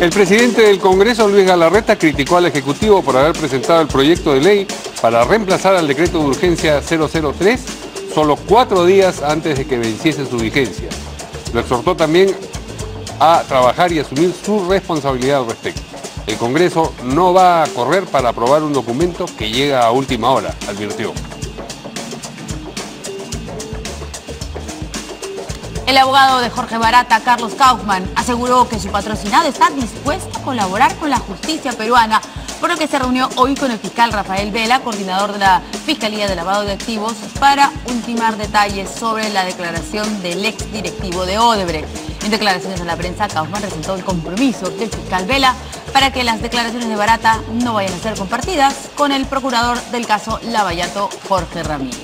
El presidente del Congreso, Luis Galarreta, criticó al Ejecutivo por haber presentado el proyecto de ley para reemplazar al decreto de urgencia 003 solo 4 días antes de que venciese su vigencia. Lo exhortó también a trabajar y asumir su responsabilidad al respecto. El Congreso no va a correr para aprobar un documento que llega a última hora, advirtió. El abogado de Jorge Barata, Carlos Kaufmann, aseguró que su patrocinado está dispuesto a colaborar con la justicia peruana, por lo que se reunió hoy con el fiscal Rafael Vela, coordinador de la Fiscalía de Lavado de Activos, para ultimar detalles sobre la declaración del ex directivo de Odebrecht. En declaraciones a la prensa, Kaufmann presentó el compromiso del fiscal Vela para que las declaraciones de Barata no vayan a ser compartidas con el procurador del caso Lavallato, Jorge Ramírez.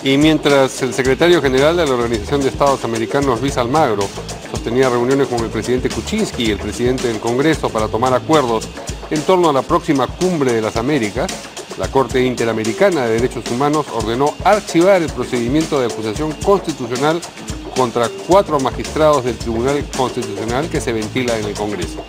Y mientras el secretario general de la Organización de Estados Americanos, Luis Almagro, sostenía reuniones con el presidente Kuczynski y el presidente del Congreso para tomar acuerdos en torno a la próxima Cumbre de las Américas, la Corte Interamericana de Derechos Humanos ordenó archivar el procedimiento de acusación constitucional contra 4 magistrados del Tribunal Constitucional que se ventila en el Congreso.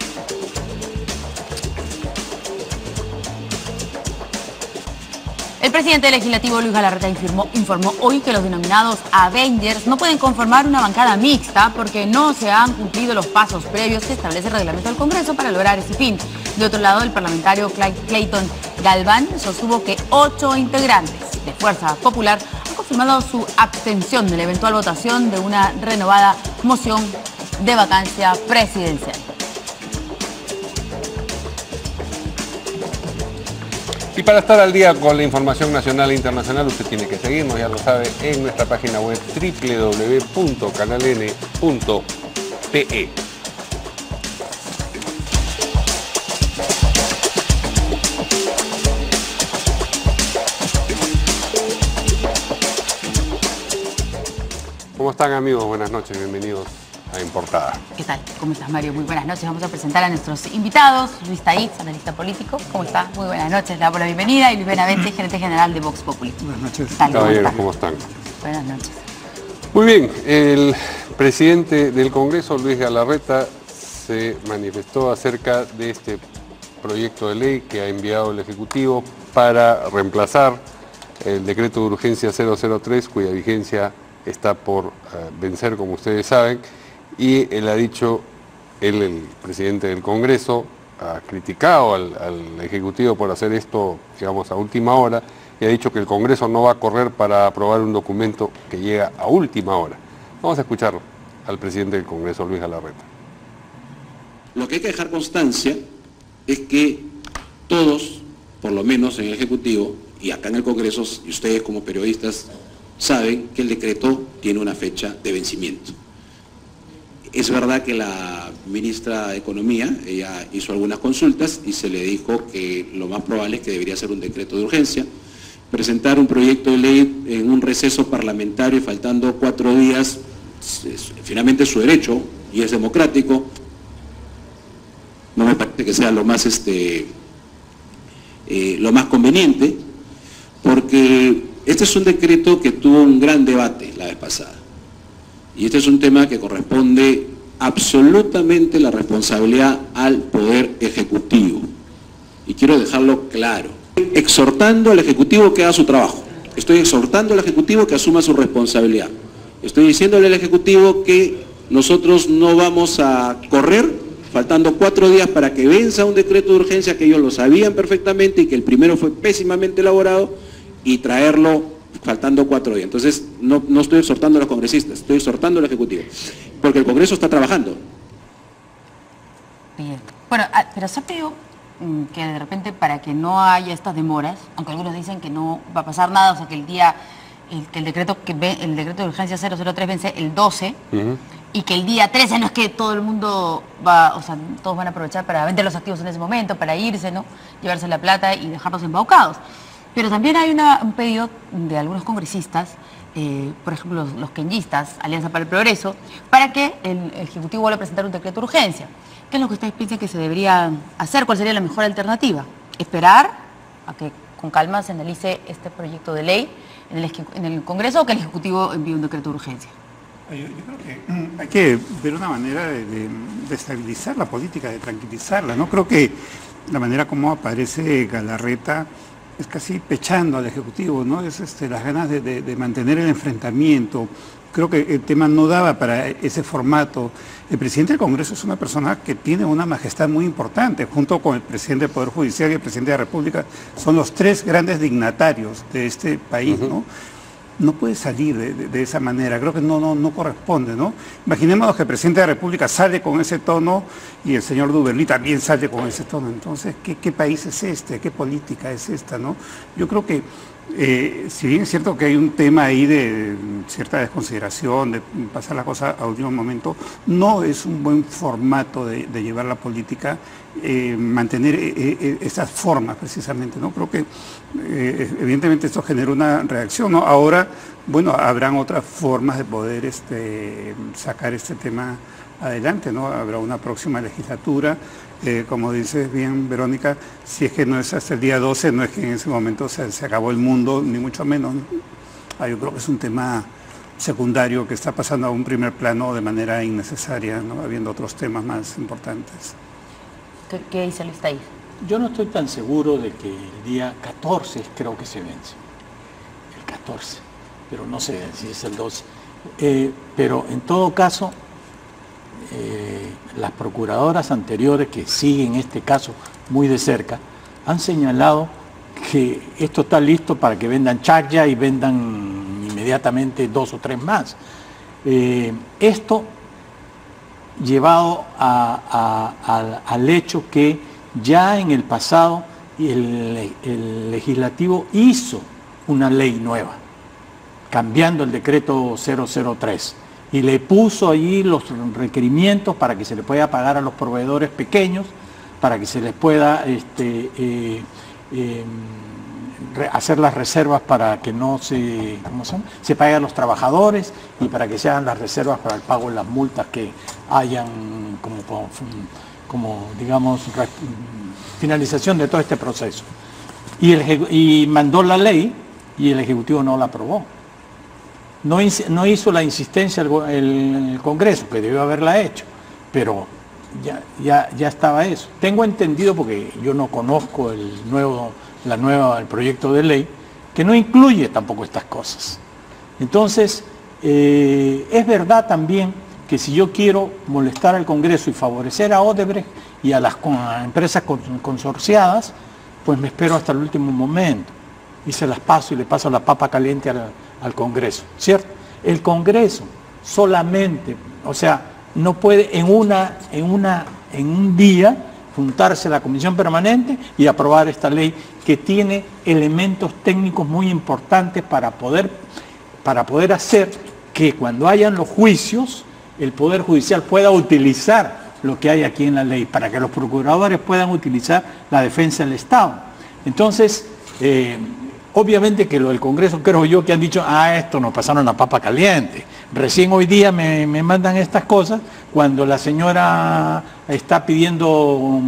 El presidente legislativo Luis Galarreta informó hoy que los denominados Avengers no pueden conformar una bancada mixta porque no se han cumplido los pasos previos que establece el reglamento del Congreso para lograr ese fin. De otro lado, el parlamentario Clayton Galván sostuvo que 8 integrantes de Fuerza Popular han confirmado su abstención de la eventual votación de una renovada moción de vacancia presidencial. Y para estar al día con la información nacional e internacional, usted tiene que seguirnos, ya lo sabe, en nuestra página web www.canaln.pe. ¿Cómo están, amigos? Buenas noches, bienvenidos a Importada. ¿Qué tal? ¿Cómo estás, Mario? Muy buenas noches. Vamos a presentar a nuestros invitados. Luis Taitz, analista político. ¿Cómo está? Muy buenas noches. Le damos la bienvenida. Y Luis Benavente, gerente general de Vox Populi. Buenas noches. ¿Qué tal? Caballeros, ¿cómo están? Buenas noches. Muy bien, el presidente del Congreso, Luis Galarreta, se manifestó acerca de este proyecto de ley que ha enviado el Ejecutivo para reemplazar el decreto de urgencia 003, cuya vigencia está por vencer, como ustedes saben. Y él ha dicho, el presidente del Congreso, ha criticado al Ejecutivo por hacer esto, digamos, a última hora, y ha dicho que el Congreso no va a correr para aprobar un documento que llega a última hora. Vamos a escuchar al presidente del Congreso, Luis Galarreta. Lo que hay que dejar constancia es que todos, por lo menos en el Ejecutivo y acá en el Congreso, y ustedes como periodistas, saben que el decreto tiene una fecha de vencimiento. Es verdad que la ministra de Economía, ella hizo algunas consultas y se le dijo que lo más probable es que debería ser un decreto de urgencia. Presentar un proyecto de ley en un receso parlamentario y faltando 4 días, finalmente es su derecho y es democrático. No me parece que sea lo más conveniente, porque este es un decreto que tuvo un gran debate la vez pasada. Y este es un tema que corresponde absolutamente la responsabilidad al Poder Ejecutivo. Y quiero dejarlo claro. Exhortando al Ejecutivo que haga su trabajo. Estoy exhortando al Ejecutivo que asuma su responsabilidad. Estoy diciéndole al Ejecutivo que nosotros no vamos a correr, faltando 4 días para que venza un decreto de urgencia que ellos lo sabían perfectamente y que el primero fue pésimamente elaborado, y traerlo faltando 4 días. Entonces, no estoy exhortando a los congresistas, estoy exhortando al Ejecutivo, porque el Congreso está trabajando. Bien. Bueno, pero se ha pedido que de repente, para que no haya estas demoras, aunque algunos dicen que no va a pasar nada, o sea que el decreto de urgencia 003 vence el 12, y que el día 13 no es que todo el mundo va, o sea, todos van a aprovechar para vender los activos en ese momento, para irse, ¿no? Llevarse la plata y dejarlos embaucados. Pero también hay un pedido de algunos congresistas, por ejemplo los kenyistas, Alianza para el Progreso, para que el Ejecutivo vuelva a presentar un decreto de urgencia. ¿Qué es lo que ustedes piensan que se debería hacer? ¿Cuál sería la mejor alternativa? ¿Esperar a que con calma se analice este proyecto de ley en el Congreso o que el Ejecutivo envíe un decreto de urgencia? Yo creo que hay que ver una manera de estabilizar la política, de tranquilizarla. No creo que la manera como aparece Galarreta es casi pechando al Ejecutivo, ¿no? Es las ganas de mantener el enfrentamiento. Creo que el tema no daba para ese formato. El presidente del Congreso es una persona que tiene una majestad muy importante, junto con el presidente del Poder Judicial y el presidente de la República, son los tres grandes dignatarios de este país, ¿no? No puede salir de esa manera, creo que no corresponde, ¿no? Imaginémonos que el presidente de la República sale con ese tono y el señor Duberly también sale con ese tono. Entonces, ¿qué país es este? ¿Qué política es esta, no? Yo creo que, si bien es cierto que hay un tema ahí de cierta desconsideración, de pasar la cosa a último momento, no es un buen formato de llevar la política, mantener esas formas precisamente, ¿no? Creo que evidentemente esto genera una reacción, ¿no? Ahora, bueno, habrán otras formas de poder sacar este tema adelante, ¿no? Habrá una próxima legislatura, como dices bien, Verónica, si es que no es hasta el día 12, no es que en ese momento se acabó el mundo, ni mucho menos, ¿no? Yo creo que es un tema secundario que está pasando a un primer plano de manera innecesaria, ¿no? Habiendo otros temas más importantes. ¿Qué dice Luis Taís? Yo no estoy tan seguro de que el día 14 creo que se vence. El 14, pero no sé si es el 12. Pero en todo caso, las procuradoras anteriores que siguen este caso muy de cerca han señalado que esto está listo para que vendan charla y vendan inmediatamente 2 o 3 más. Esto llevado al hecho que ya en el pasado el legislativo hizo una ley nueva, cambiando el decreto 003, y le puso allí los requerimientos para que se le pueda pagar a los proveedores pequeños, para que se les pueda hacer las reservas para que no se paguen a los trabajadores, y para que se hagan las reservas para el pago de las multas que hayan como digamos, finalización de todo este proceso. Y mandó la ley y el Ejecutivo no la aprobó. No hizo la insistencia el Congreso, que debió haberla hecho, pero ya estaba eso. Tengo entendido, porque yo no conozco el proyecto de ley, que no incluye tampoco estas cosas. Entonces, es verdad también que si yo quiero molestar al Congreso y favorecer a Odebrecht y a las empresas consorciadas, pues me espero hasta el último momento y se las paso y le paso la papa caliente al Congreso, ¿cierto? El Congreso solamente, o sea, no puede en un día juntarse la Comisión Permanente y aprobar esta ley que tiene elementos técnicos muy importantes para poder hacer que cuando hayan los juicios, el Poder Judicial pueda utilizar lo que hay aquí en la ley, para que los procuradores puedan utilizar la defensa del Estado. Entonces, obviamente que lo del Congreso, creo yo, que han dicho, esto nos pasaron la papa caliente. Recién hoy día me mandan estas cosas, cuando la señora está pidiendo,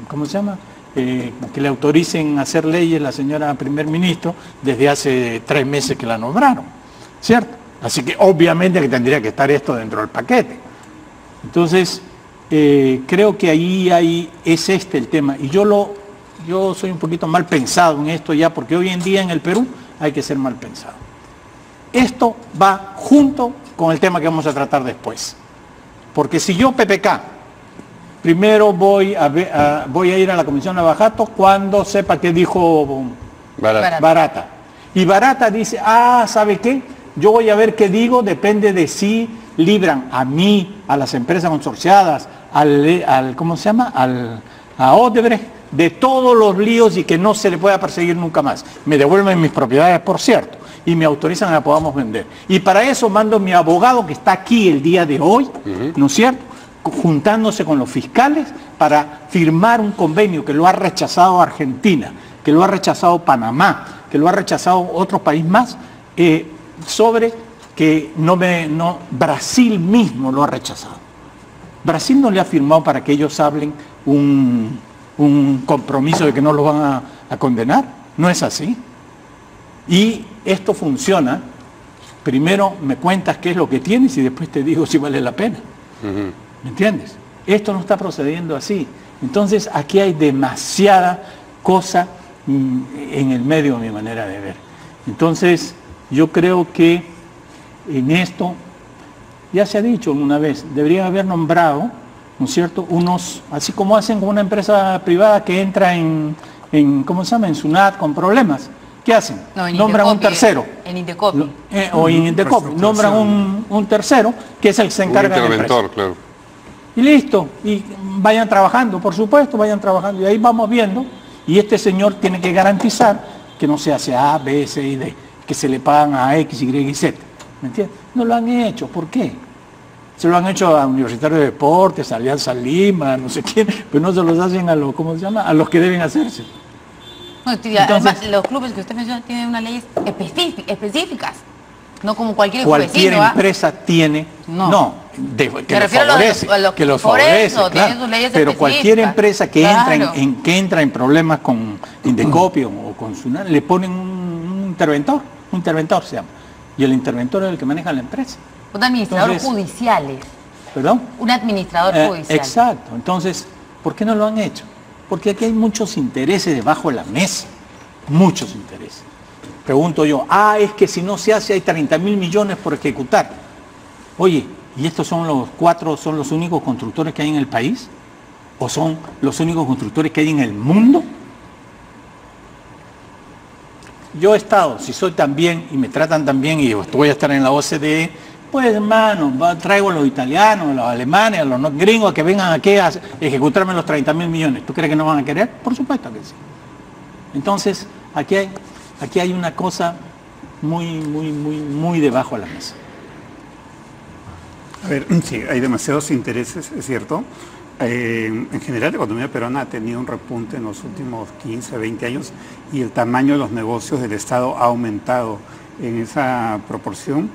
¿cómo se llama?, que le autoricen a hacer leyes, la señora primer ministro, desde hace 3 meses que la nombraron, ¿cierto? Así que obviamente que tendría que estar esto dentro del paquete. Entonces, creo que ahí es el tema. Y yo soy un poquito mal pensado en esto ya, porque hoy en día en el Perú hay que ser mal pensado. Esto va junto con el tema que vamos a tratar después. Porque si yo, PPK, primero voy a ir a la Comisión de Bajato cuando sepa qué dijo Barata. Y Barata dice, ¿sabe qué? Yo voy a ver qué digo, depende de si libran a mí, a las empresas consorciadas, a Odebrecht, de todos los líos y que no se le pueda perseguir nunca más. Me devuelven mis propiedades, por cierto, y me autorizan a que podamos vender. Y para eso mando a mi abogado, que está aquí el día de hoy, ¿no es cierto?, juntándose con los fiscales para firmar un convenio que lo ha rechazado Argentina, que lo ha rechazado Panamá, que lo ha rechazado otro país más, sobre que Brasil mismo lo ha rechazado. Brasil no le ha firmado para que ellos hablen un compromiso de que no lo van a condenar. No es así. Y esto funciona primero me cuentas qué es lo que tienes y después te digo si vale la pena. ¿Me entiendes? Esto no está procediendo así. Entonces aquí hay demasiada cosa en el medio, a mi manera de ver. Entonces yo creo que en esto, ya se ha dicho una vez, deberían haber nombrado, ¿no es cierto?, unos, así como hacen con una empresa privada que entra en ¿cómo se llama?, en SUNAT con problemas. ¿Qué hacen? No, nombran un tercero. En Indecopi. O en Indecopi. Nombran un tercero que es el que se encarga de la empresa. Claro. Y listo. Y vayan trabajando, por supuesto, vayan trabajando. Y ahí vamos viendo. Y este señor tiene que garantizar que no se hace A, B, C y D. Que se le pagan a X, Y y Z. ¿Me entiendes? No lo han hecho. ¿Por qué? Se lo han hecho a Universitario de Deportes, a Alianza Lima, no sé quién, pero no se los hacen a los, ¿cómo se llama?, a los que deben hacerse. No, tía, Entonces, además, los clubes que usted menciona tienen unas leyes específicas, no como cualquier cualquier vecino, empresa tiene, que los favorece, que los favorece, claro, pero cualquier empresa que entra en problemas con Indecopi o con SUNAT, le ponen un interventor se llama, y el interventor es el que maneja la empresa. Un administrador judicial. ¿Perdón? Un administrador judicial. Exacto. Entonces, ¿por qué no lo han hecho? Porque aquí hay muchos intereses debajo de la mesa. Muchos intereses. Pregunto yo, es que si no se hace hay 30.000 millones por ejecutar. Oye, ¿y estos son los 4, son los únicos constructores que hay en el país? ¿O son los únicos constructores que hay en el mundo? Yo he estado, si soy tan bien y me tratan tan bien y voy a estar en la OCDE, pues hermano, traigo a los italianos, a los alemanes, a los gringos que vengan aquí a ejecutarme los 30.000 millones. ¿Tú crees que no van a querer? Por supuesto que sí. Entonces, aquí hay una cosa muy debajo de la mesa. A ver, sí, hay demasiados intereses, es cierto. En general la economía peruana ha tenido un repunte en los últimos 15, 20 años y el tamaño de los negocios del Estado ha aumentado en esa proporción,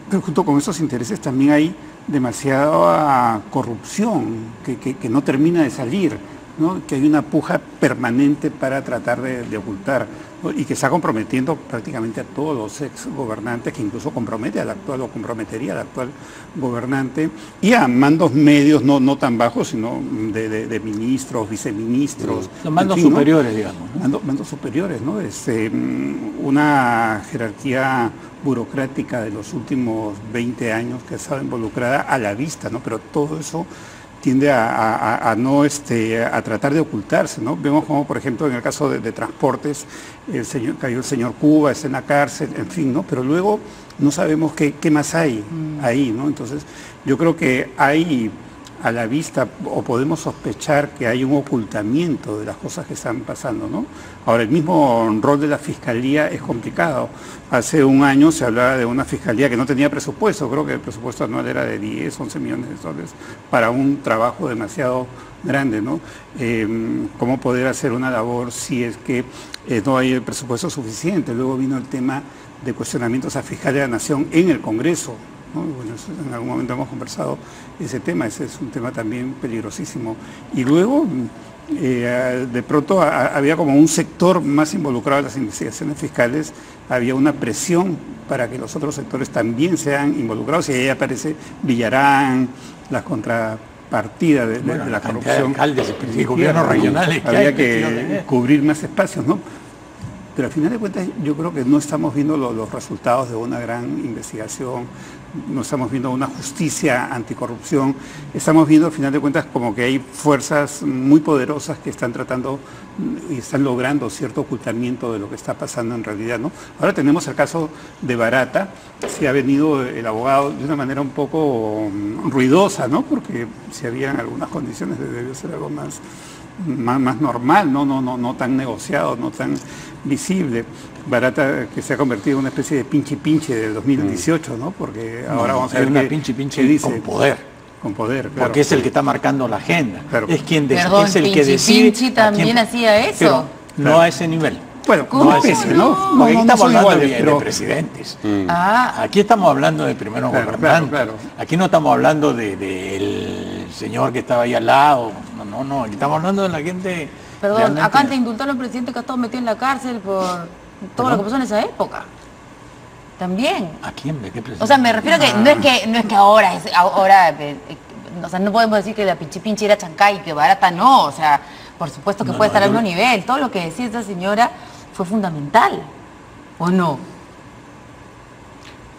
pero junto con esos intereses también hay demasiada corrupción que no termina de salir, ¿no? Que hay una puja permanente para tratar de ocultar, ¿no? Y que está comprometiendo prácticamente a todos los ex gobernantes, que incluso compromete al actual o comprometería al actual gobernante, y a mandos medios no tan bajos, sino de ministros, viceministros. Los mandos superiores, ¿no? Digamos. Mandos superiores, ¿no? Una jerarquía burocrática de los últimos 20 años que ha estado involucrada a la vista, ¿no? Pero todo eso tiende a tratar de ocultarse, ¿no? Vemos como, por ejemplo, en el caso de transportes, cayó el señor Cuba, está en la cárcel, en fin, ¿no? Pero luego no sabemos qué más hay ahí, ¿no? Entonces, yo creo que hay a la vista, o podemos sospechar que hay un ocultamiento de las cosas que están pasando, ¿no? Ahora, el mismo rol de la Fiscalía es complicado. Hace un año se hablaba de una Fiscalía que no tenía presupuesto, creo que el presupuesto anual era de 10, 11 millones de soles para un trabajo demasiado grande, ¿no? ¿Cómo poder hacer una labor si es que no hay el presupuesto suficiente? Luego vino el tema de cuestionamientos a fiscales de la Nación en el Congreso, ¿no? Bueno, en algún momento hemos conversado ese tema, ese es un tema también peligrosísimo. Y luego, de pronto había como un sector más involucrado en las investigaciones fiscales, había una presión para que los otros sectores también sean involucrados, y ahí aparece Villarán, las contrapartidas de la corrupción. Alcaldes y gobiernos regionales. Había que cubrir más espacios, ¿no? Pero al final de cuentas yo creo que no estamos viendo los resultados de una gran investigación, no estamos viendo una justicia anticorrupción, estamos viendo al final de cuentas como que hay fuerzas muy poderosas que están tratando y están logrando cierto ocultamiento de lo que está pasando en realidad, ¿no? Ahora tenemos el caso de Barata, se ha venido el abogado de una manera un poco ruidosa, ¿no? Porque si habían algunas condiciones debió ser algo más normal, no tan negociado, no tan visible. Barata, que se ha convertido en una especie de pinche del 2018, ¿no? Porque ahora vamos a ver una pinche con poder. Con poder, claro. Porque es el que está marcando la agenda. Claro. Es quien Perdón, es el que decide. Pinchi también hacía eso. Pero no a ese nivel. Bueno, ¿cómo no especie, ¿no? Aquí estamos hablando iguales, de presidentes. Ah, Aquí estamos hablando de primeros gobernantes. Claro. Aquí no estamos hablando del señor que estaba ahí al lado. No. Aquí estamos hablando de la gente. perdón, realmente... acá te indultaron al presidente que ha estado metido en la cárcel por todo lo que pasó en esa época. También. ¿A quién? ¿De qué presidente? O sea, me refiero a que no es que ahora, o sea, no podemos decir que la Pinchi Pinchi era Chancay y que Barata no, o sea, por supuesto que puede estar al mismo nivel. Todo lo que decía esta señora fue fundamental, ¿o no?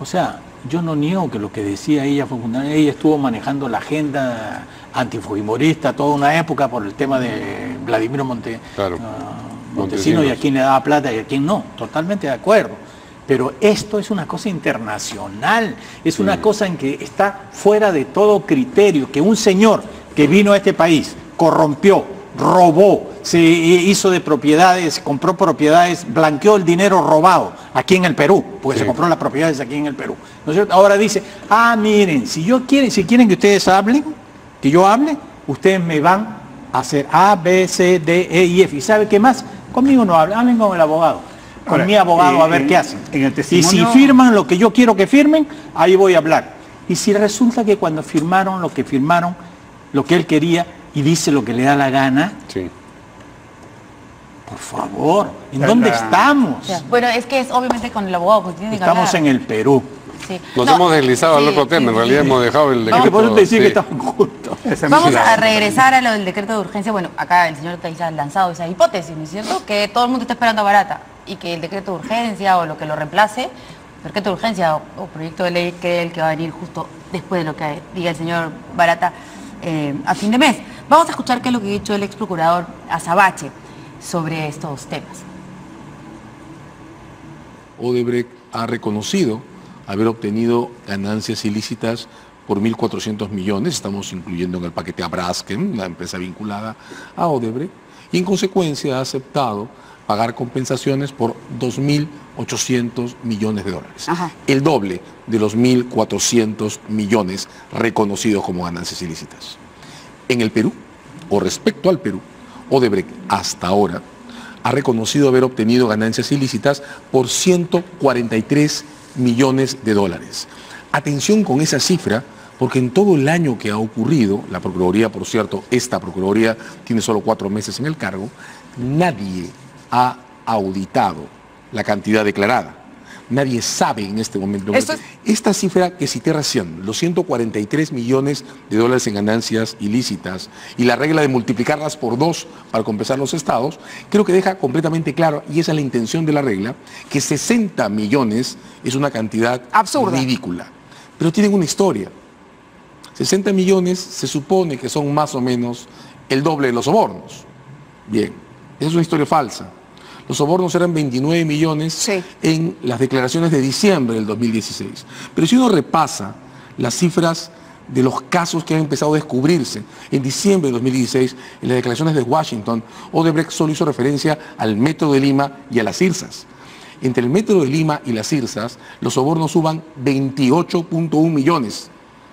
O sea, yo no niego que lo que decía ella fue fundamental. Ella estuvo manejando la agenda antifujimorista toda una época por el tema de Vladimiro Montesino y a quién le daba plata y a quién no. Totalmente de acuerdo. Pero esto es una cosa internacional, es una cosa en que está fuera de todo criterio, que un señor que vino a este país, corrompió, robó, se hizo de propiedades, compró propiedades, blanqueó el dinero robado aquí en el Perú, porque se compró las propiedades aquí en el Perú. ¿No es cierto? Ahora dice, miren, si quieren que ustedes hablen, que yo hable, ustedes me van a hacer A, B, C, D, E y F. ¿Y sabe qué más? Conmigo no hablen, hablen con el abogado. Con mi abogado a ver qué hacen. Y si firman lo que yo quiero que firmen, ahí voy a hablar. Y si resulta que cuando firmaron lo que él quería y dice lo que le da la gana, por favor, ¿en dónde estamos? O sea, bueno, es que es obviamente con el abogado que tiene que hablar. Estamos en el Perú. Sí. Nos hemos deslizado al otro tema, en realidad hemos dejado el decreto. Por eso te decía que estamos juntos. Vamos a regresar a lo del decreto de urgencia. Bueno, acá el señor Taiza ha lanzado esa hipótesis, ¿no es cierto? Que todo el mundo está esperando a Barata y que el decreto de urgencia o lo que lo reemplace, decreto de urgencia o proyecto de ley, que es el que va a venir justo después de lo que diga el señor Barata a fin de mes. Vamos a escuchar qué es lo que ha dicho el ex procurador Azabache sobre estos temas. Odebrecht ha reconocido haber obtenido ganancias ilícitas por 1.400 millones, estamos incluyendo en el paquete a Braskem, la empresa vinculada a Odebrecht, y en consecuencia ha aceptado pagar compensaciones por 2.800 millones de dólares. Ajá. El doble de los 1.400 millones reconocidos como ganancias ilícitas. En el Perú, o respecto al Perú, Odebrecht hasta ahora ha reconocido haber obtenido ganancias ilícitas por 143 millones de dólares. Atención con esa cifra, porque en todo el año que ha ocurrido, la Procuraduría, por cierto, esta Procuraduría tiene solo 4 meses en el cargo, nadie ha auditado la cantidad declarada. Nadie sabe en este momento. Esta cifra que cité recién, los 143 millones de dólares en ganancias ilícitas y la regla de multiplicarlas por 2 para compensar los estados, creo que deja completamente claro, y esa es la intención de la regla, que 60 millones es una cantidad absurda, ridícula. Pero tienen una historia. 60 millones se supone que son más o menos el doble de los sobornos. Bien, esa es una historia falsa. Los sobornos eran 29 millones en las declaraciones de diciembre del 2016. Pero si uno repasa las cifras de los casos que han empezado a descubrirse en diciembre de 2016, en las declaraciones de Washington, Odebrecht solo hizo referencia al Metro de Lima y a las IRSAs. Entre el Metro de Lima y las IRSAs, los sobornos suban 28.1 millones.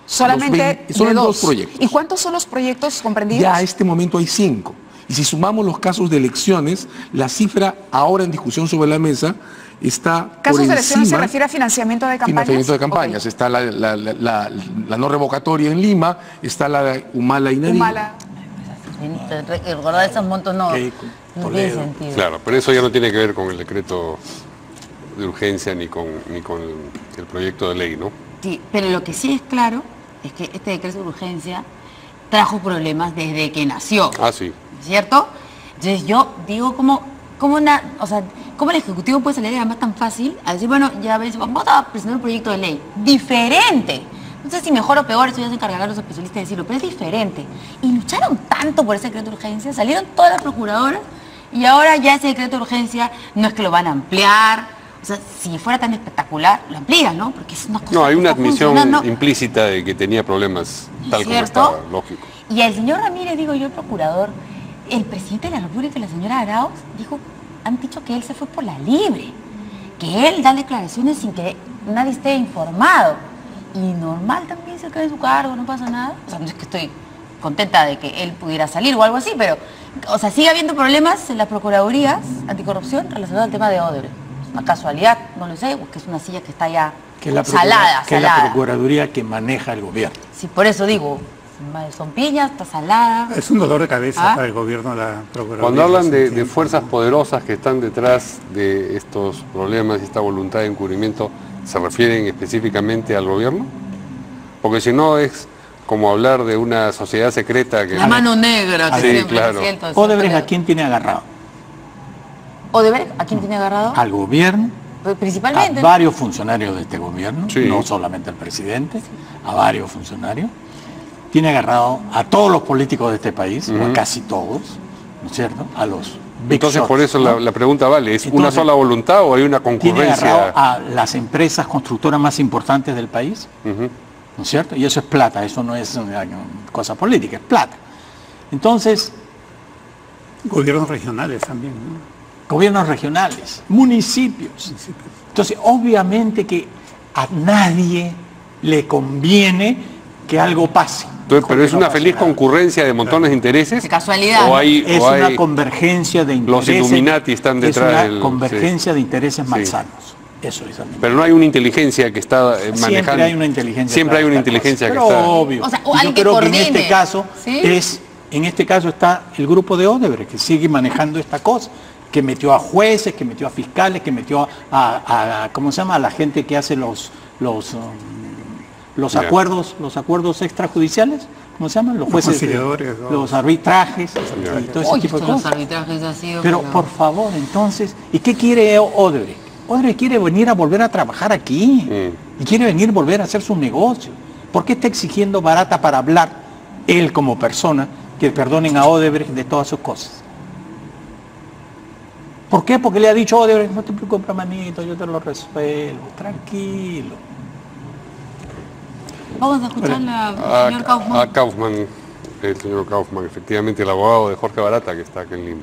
Solamente son 2 proyectos. ¿Y cuántos son los proyectos comprendidos? Ya a este momento hay 5. Y si sumamos los casos de elecciones, la cifra ahora en discusión sobre la mesa está ¿Casos por de elecciones encima, se refiere a financiamiento de campañas? Financiamiento de campañas. Está la no revocatoria en Lima, está la de Humala y Nariño. Recordar esos montos no tiene sentido. Claro, pero eso ya no tiene que ver con el decreto de urgencia ni con el proyecto de ley, ¿no? Sí, pero lo que sí es claro es que este decreto de urgencia trajo problemas desde que nació. Sí. ¿Cierto? Entonces yo digo cómo el Ejecutivo puede salir además tan fácil a decir, bueno, ya ves, vamos a presentar un proyecto de ley diferente. No sé si mejor o peor, eso ya se encargarán los especialistas de decirlo, pero es diferente. Y lucharon tanto por ese decreto de urgencia, salieron todas las procuradoras y ahora ya ese decreto de urgencia no es que lo van a ampliar. O sea, si fuera tan espectacular, lo amplían, ¿no? Porque es una cosa. No, hay una admisión implícita de que tenía problemas tal como estaba, lógico. Y el señor Ramírez, digo yo, el procurador, el presidente de la República y la señora Arauz, han dicho que él se fue por la libre, que él da declaraciones sin que nadie esté informado. Y normal también se cae de su cargo, no pasa nada. O sea, no es que estoy contenta de que él pudiera salir o algo así, pero, o sea, sigue habiendo problemas en las procuradurías anticorrupción relacionados al tema de Odebrecht. Una casualidad, no lo sé, porque es una silla que está ya salada. Que es la procuraduría que maneja el gobierno. Sí, por eso digo, Son piñas, está salada. Es un dolor de cabeza ¿Ah? para el gobierno, la Procuraduría. Cuando hablan de tiempo, fuerzas ¿no? poderosas que están detrás de estos problemas y esta voluntad de encubrimiento, ¿se refieren específicamente al gobierno? Porque si no es como hablar de una sociedad secreta que... La mano negra que Sí, siempre claro. siento. Odebrecht, ¿a quién tiene agarrado? ¿Odebrecht? ¿A quién tiene agarrado? Al gobierno, Pues a principalmente. varios funcionarios de este gobierno, Sí. no solamente al presidente, a varios funcionarios. Tiene agarrado a todos los políticos de este país, o a casi todos, ¿no es cierto? A los big Entonces shots, por eso ¿no? la pregunta vale, ¿es una Entonces, sola voluntad o hay una Tiene agarrado concurrencia? a las empresas constructoras más importantes del país, Ujú. ¿no es cierto? Y eso es plata, eso no es una cosa política, es plata. Entonces, Gobiernos regionales también, ¿no? gobiernos regionales, municipios. Entonces, obviamente que a nadie le conviene que algo pase. Entonces, pero es No una pasa feliz nada. concurrencia de montones de intereses. De casualidad, O ¿no? hay, Es o hay- una convergencia de los intereses. Illuminati están detrás Es una del- convergencia de intereses Sí. malsanos. Eso es. Amigo. pero no hay una inteligencia que está manejando. Siempre hay una inteligencia. Siempre hay detrás una de esta inteligencia cosa. que Pero está. obvio. O sea, Y yo alguien que creo que en este coordine. caso ¿Sí? en este caso está el grupo de Odebrecht que sigue manejando esta cosa, que metió a jueces, que metió a fiscales, que metió a ¿cómo se llama? A la gente que hace los Ya. acuerdos extrajudiciales, ¿cómo se llaman? Los jueces, conciliadores, ¿no? los arbitrajes y todo ese Uy, tipo de esto de los cosas. arbitrajes ha sido... Pero por favor, entonces, ¿y qué quiere Odebrecht? Odebrecht quiere venir a volver a trabajar aquí y quiere venir a volver a hacer su negocio. ¿Por qué está exigiendo barata para hablar él como persona que perdonen a Odebrecht de todas sus cosas? ¿Por qué? Porque le ha dicho Odebrecht, no te preocupes, manito, yo te lo resuelvo, tranquilo. Vamos a escuchar al señor Kaufmann. A Kaufmann, el señor Kaufmann, efectivamente el abogado de Jorge Barata que está acá en Lima.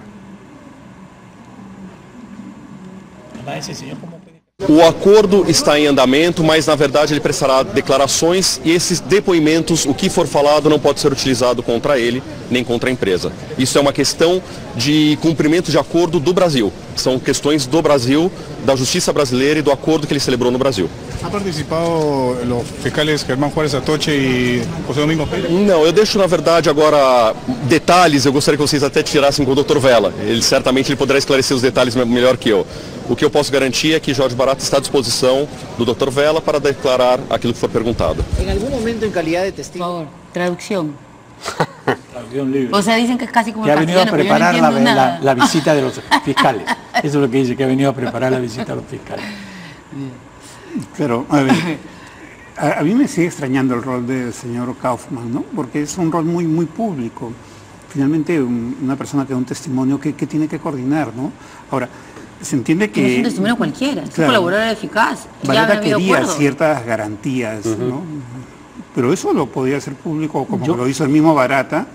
Ese señor, ¿cómo puede? O acordo está em andamento, mas na verdade ele prestará declarações e esses depoimentos, o que for falado não pode ser utilizado contra ele nem contra a empresa. Isso é uma questão de cumprimento de acordo do Brasil. São questões do Brasil, da justiça brasileira e do acordo que ele celebrou no Brasil. ¿Ha participado los fiscales Germán Juárez Atoche y José Domingo Pérez? Não, eu deixo na verdade agora detalhes, eu gostaria que vocês até tirassem com o Dr. Vela. Ele certamente ele poderá esclarecer os detalhes melhor que eu. O que eu posso garantir é que Jorge Barata está à disposição do Dr. Vela para declarar aquilo que for perguntado. En algún momento en calidad de Por testigo. favor, traducción. Traducción libre. O sea, dicen que es casi como Que ha el venido a castellano, pero yo no preparar entiendo nada. la visita de los fiscales. Eso es lo que dice, que ha venido a preparar la visita a los fiscales. Pero, a ver, a mí me sigue extrañando el rol del señor Kaufmann, ¿no? Porque es un rol muy, muy público. Finalmente, una persona que da un testimonio que tiene que coordinar, ¿no? Ahora, se entiende No es un que testimonio cualquiera, es un claro, colaborador eficaz. Ya Barata han habido quería acuerdos. ciertas garantías, ¿no? Pero eso lo podía hacer público como Yo- lo hizo el mismo Barata,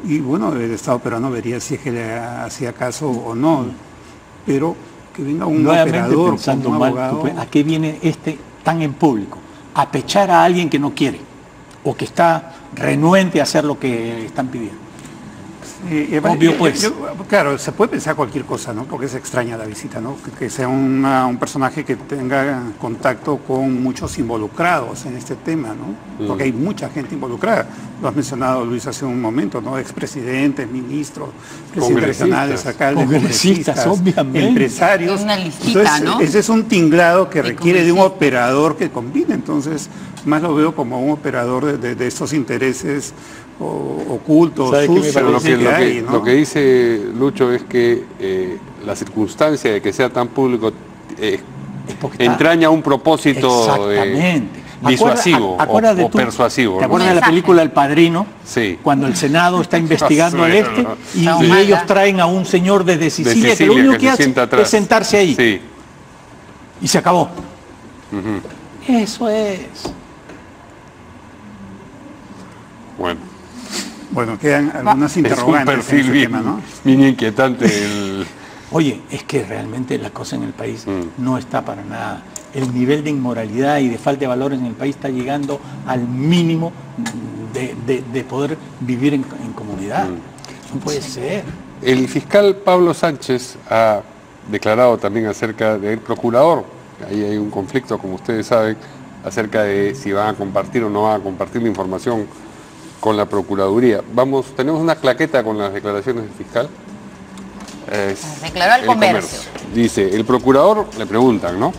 y bueno, el Estado peruano vería si es que le hacía caso o no. Pero que venga un Nuevamente operador pensando como un mal, abogado, ¿a qué viene este tan en público? A pechar a alguien que no quiere o que está renuente a hacer lo que están pidiendo. Obvio, pues. Claro, se puede pensar cualquier cosa, ¿no? Porque es extraña la visita, ¿no? Que sea un personaje que tenga contacto con muchos involucrados en este tema, ¿no? Porque hay mucha gente involucrada. Lo has mencionado, Luis, hace un momento, ¿no? Expresidentes, ministros, presidentes regionales, alcaldes, Congresistas, obviamente. empresarios. Es una listita, ¿no? Ese es un tinglado que De requiere de un congresistas. operador que combine. Entonces, más lo veo como un operador de estos intereses ocultos, ¿Sabe qué me sucios, Pero hay, ¿no? lo que dice Lucho es que la circunstancia de que sea tan público Es porque está- entraña un propósito Exactamente. disuasivo Acuérdate o tú, persuasivo. ¿Te ¿no? acuerdas de la Mensaje. película El Padrino? Sí. Cuando el Senado está investigando al este y, Sí. y ellos traen a un señor desde Sicilia, que lo único que se hace sienta atrás. es sentarse ahí Sí. y se acabó. Eso es. Bueno, Bueno, quedan algunas es un interrogantes en perfil ese bien, tema, ¿no? bien inquietante el... Oye, es que realmente la cosa en el país no está para nada. El nivel de inmoralidad y de falta de valores en el país está llegando al mínimo de poder vivir en comunidad. No puede ser. El fiscal Pablo Sánchez ha declarado también acerca del procurador. Ahí hay un conflicto, como ustedes saben, acerca de si van a compartir o no van a compartir la información con la Procuraduría. Tenemos una claqueta con las declaraciones del fiscal. Declaró al comercio. Dice, el procurador, le preguntan, ¿no?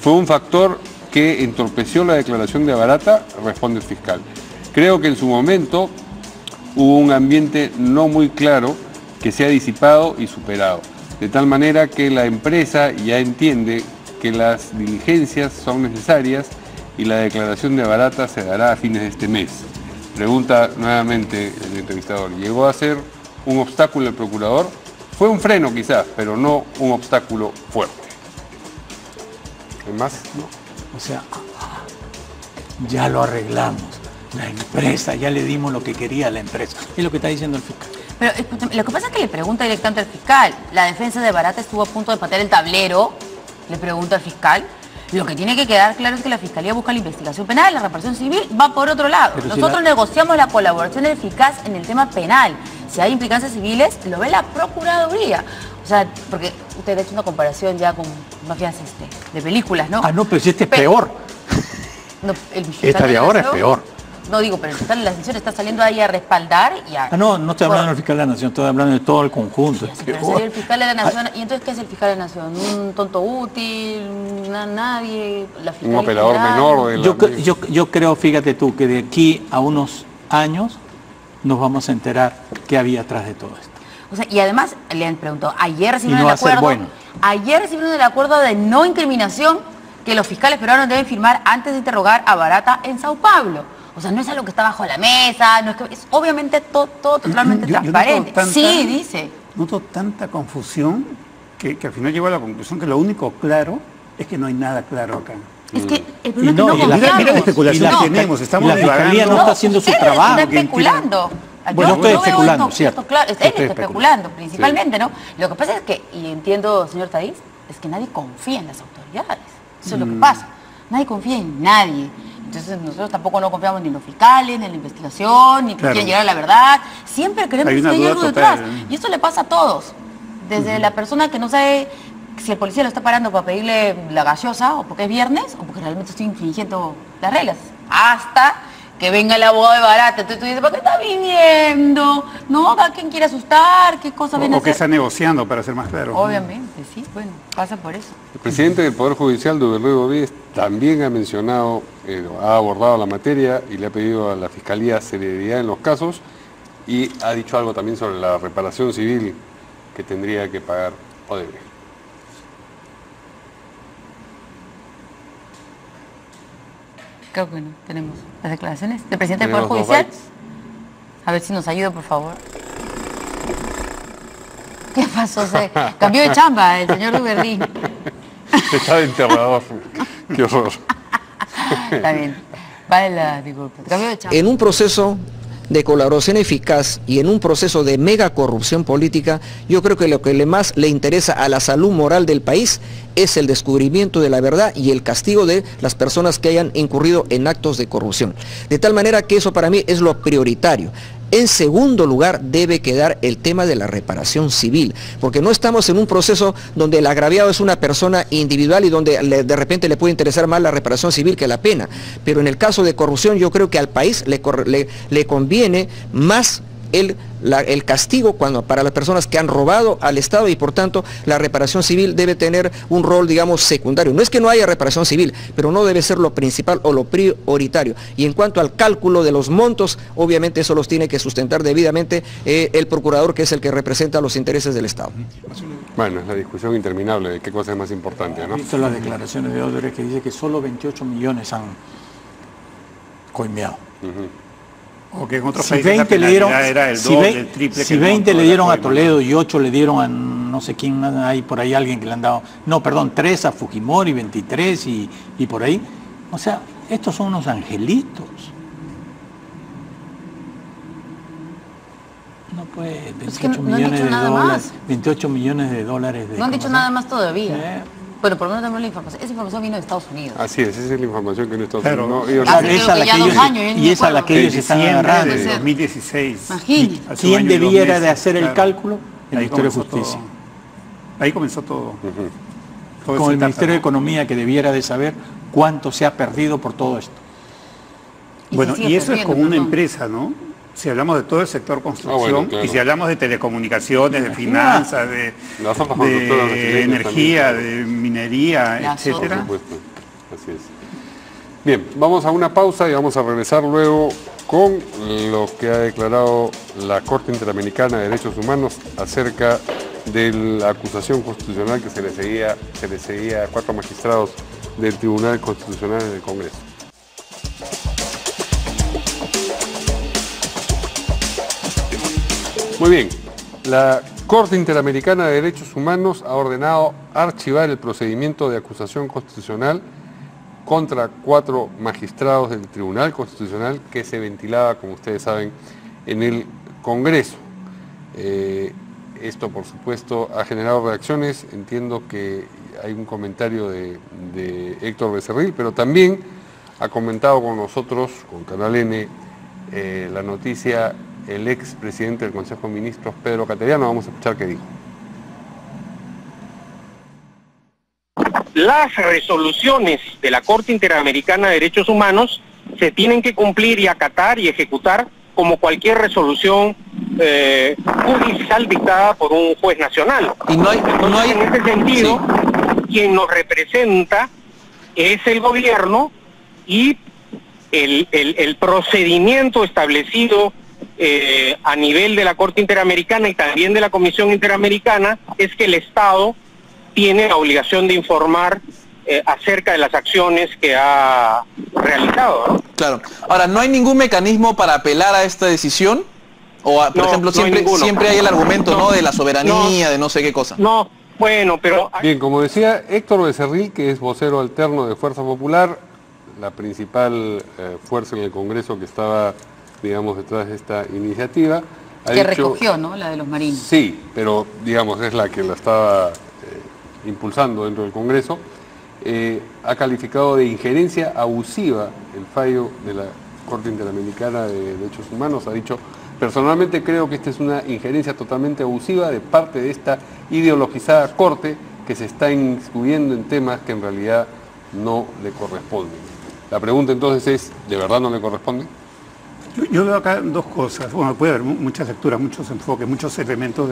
¿Fue un factor que entorpeció la declaración de Barata? Responde el fiscal. Creo que en su momento hubo un ambiente no muy claro que se ha disipado y superado, de tal manera que la empresa ya entiende que las diligencias son necesarias y la declaración de Barata se dará a fines de este mes. Pregunta nuevamente el entrevistador, ¿llegó a ser un obstáculo el procurador? Fue un freno quizás, pero no un obstáculo fuerte. ¿Hay más? No. O sea, ya lo arreglamos. La empresa, ya le dimos lo que quería a la empresa. Es lo que está diciendo el fiscal. Pero escúchame, lo que pasa es que le pregunta directamente al fiscal. La defensa de Barata estuvo a punto de patear el tablero, le pregunta al fiscal. Lo que tiene que quedar claro es que la Fiscalía busca la investigación penal, la reparación civil va por otro lado. Pero nosotros negociamos la colaboración eficaz en el tema penal. Si hay implicancias civiles, lo ve la Procuraduría. O sea, porque usted ha hecho una comparación ya con mafias de películas, ¿no? Ah, no, pero si este es peor. No, Esta de ahora es peor. No digo, pero el fiscal de la Nación está saliendo ahí a respaldar y a... No estoy hablando del fiscal de la Nación, estoy hablando de todo el conjunto. Pero sería el fiscal de la Nación. ¿Y entonces qué es el fiscal de la Nación? ¿Un tonto útil? ¿Nadie? ¿La un operador menor? De la... yo creo, fíjate tú, que de aquí a unos años nos vamos a enterar qué había atrás de todo esto. O sea, y además le han preguntado, ayer recibieron no el va a ser acuerdo, bueno. Ayer recibieron el acuerdo de no incriminación que los fiscales peruanos deben firmar antes de interrogar a Barata en Sao Paulo. O sea, no es algo que está bajo la mesa, no es que es obviamente todo totalmente transparente. Sí, dice. Noto tanta confusión que al final llego a la conclusión que lo único claro es que no hay nada claro acá. Es que el problema es que no mira la confiamos. especulación que tenemos, estamos la Fiscalía no está haciendo su trabajo. Está especulando. Bueno, estoy especulando, cierto. Claro, él está especulando principalmente, ¿no? Lo que pasa es que, y entiendo, señor Thaís, es que nadie confía en las autoridades. Eso es lo que pasa. Nadie confía en nadie. Entonces nosotros tampoco no confiamos ni en los fiscales, ni en la investigación, ni que quieren llegar a la verdad. Siempre queremos que haya algo detrás. Y esto le pasa a todos. Desde la persona que no sabe si el policía lo está parando para pedirle la gaseosa, o porque es viernes, o porque realmente estoy infringiendo las reglas. Hasta que venga el abogado de Barata. Entonces tú dices, ¿para qué está viniendo? No, ¿a quién quiere asustar? ¿Qué cosa viene a hacer? O que está negociando, para ser más claro. Obviamente, sí, bueno, pasa por eso. El presidente del Poder Judicial, Duverger Rodríguez, también ha mencionado, ha abordado la materia y le ha pedido a la Fiscalía seriedad en los casos y ha dicho algo también sobre la reparación civil que tendría que pagar Odebrecht. Creo que no, tenemos las declaraciones del presidente del Poder Judicial. A ver si nos ayuda, por favor. ¿Qué pasó? Se cambió de chamba el señor Duverger. Está de enterrador. Qué horror. Está bien. Vale la disculpa. Cambió de chamba. En un proceso de colaboración eficaz y en un proceso de mega corrupción política, yo creo que lo que más le interesa a la salud moral del país es el descubrimiento de la verdad y el castigo de las personas que hayan incurrido en actos de corrupción. De tal manera que eso para mí es lo prioritario. En segundo lugar, debe quedar el tema de la reparación civil, porque no estamos en un proceso donde el agraviado es una persona individual y donde de repente le puede interesar más la reparación civil que la pena. Pero en el caso de corrupción yo creo que al país le conviene más el castigo para las personas que han robado al Estado y por tanto la reparación civil debe tener un rol, digamos, secundario. No es que no haya reparación civil, pero no debe ser lo principal o lo prioritario. Y en cuanto al cálculo de los montos, obviamente eso los tiene que sustentar debidamente el procurador, que es el que representa los intereses del Estado. Bueno, es la discusión interminable de qué cosa es más importante, ¿no? He visto las declaraciones de Odebrecht que dice que solo 28 millones han coimeado. O que en otros si países 20 le dieron, era el doble, el triple. Si 20 le dieron a Toledo y 8 le dieron a no sé quién, hay por ahí alguien que le han dado, no, perdón, 3 a Fujimori, 23 y por ahí. O sea, estos son unos angelitos. No puede, 28 millones de dólares. 28 millones de dólares. No han dicho nada más todavía. Bueno, por lo menos tenemos la información. Esa información vino de Estados Unidos. Así es, esa es la información que vino de Estados Claro. Unidos. Claro, esa a la que ellos están agarrando. De 2016. Imagínate. ¿Quién debiera de hacer el cálculo? El Ahí Ministerio de comenzó Justicia. todo. Ahí comenzó todo. Todo Con ese el Ministerio de etapa, Economía, que debiera de saber cuánto se ha perdido por todo esto. Bueno, y eso es con una empresa, ¿no? si hablamos de todo el sector construcción, bueno, claro. y si hablamos de telecomunicaciones, de finanzas, de energía, también, de minería, Las etcétera. Por supuesto, así es. Bien, vamos a una pausa y vamos a regresar luego con lo que ha declarado la Corte Interamericana de Derechos Humanos acerca de la acusación constitucional que se le seguía a 4 magistrados del Tribunal Constitucional en el Congreso. Muy bien, la Corte Interamericana de Derechos Humanos ha ordenado archivar el procedimiento de acusación constitucional contra 4 magistrados del Tribunal Constitucional que se ventilaba, como ustedes saben, en el Congreso. Esto, por supuesto, ha generado reacciones. Entiendo que hay un comentario de Héctor Becerril, pero también ha comentado con nosotros, con Canal N, la noticia el ex presidente del Consejo de Ministros, Pedro Cateriano. Vamos a escuchar qué dijo. Las resoluciones de la Corte Interamericana de Derechos Humanos se tienen que cumplir y acatar y ejecutar como cualquier resolución judicial dictada por un juez nacional. Y no hay... En ese sentido, sí, quien nos representa es el gobierno y el procedimiento establecido a nivel de la Corte Interamericana y también de la Comisión Interamericana es que el Estado tiene la obligación de informar acerca de las acciones que ha realizado, ¿no? Claro. Ahora, ¿no hay ningún mecanismo para apelar a esta decisión? O, por ejemplo, siempre hay el argumento, ¿no?, de la soberanía, de no sé qué cosa. No, bueno, pero... Bien, como decía Héctor Becerril, que es vocero alterno de Fuerza Popular, la principal fuerza en el Congreso que estaba, digamos, detrás de esta iniciativa. Que recogió, ¿no?, la de los marinos. Sí, pero, digamos, es la que la estaba impulsando dentro del Congreso. Ha calificado de injerencia abusiva el fallo de la Corte Interamericana de Derechos Humanos. Ha dicho: personalmente creo que esta es una injerencia totalmente abusiva de parte de esta ideologizada Corte que se está inmiscuyendo en temas que en realidad no le corresponden. La pregunta entonces es, ¿de verdad no le corresponde? Yo veo acá dos cosas. Bueno, puede haber muchas lecturas, muchos enfoques, muchos elementos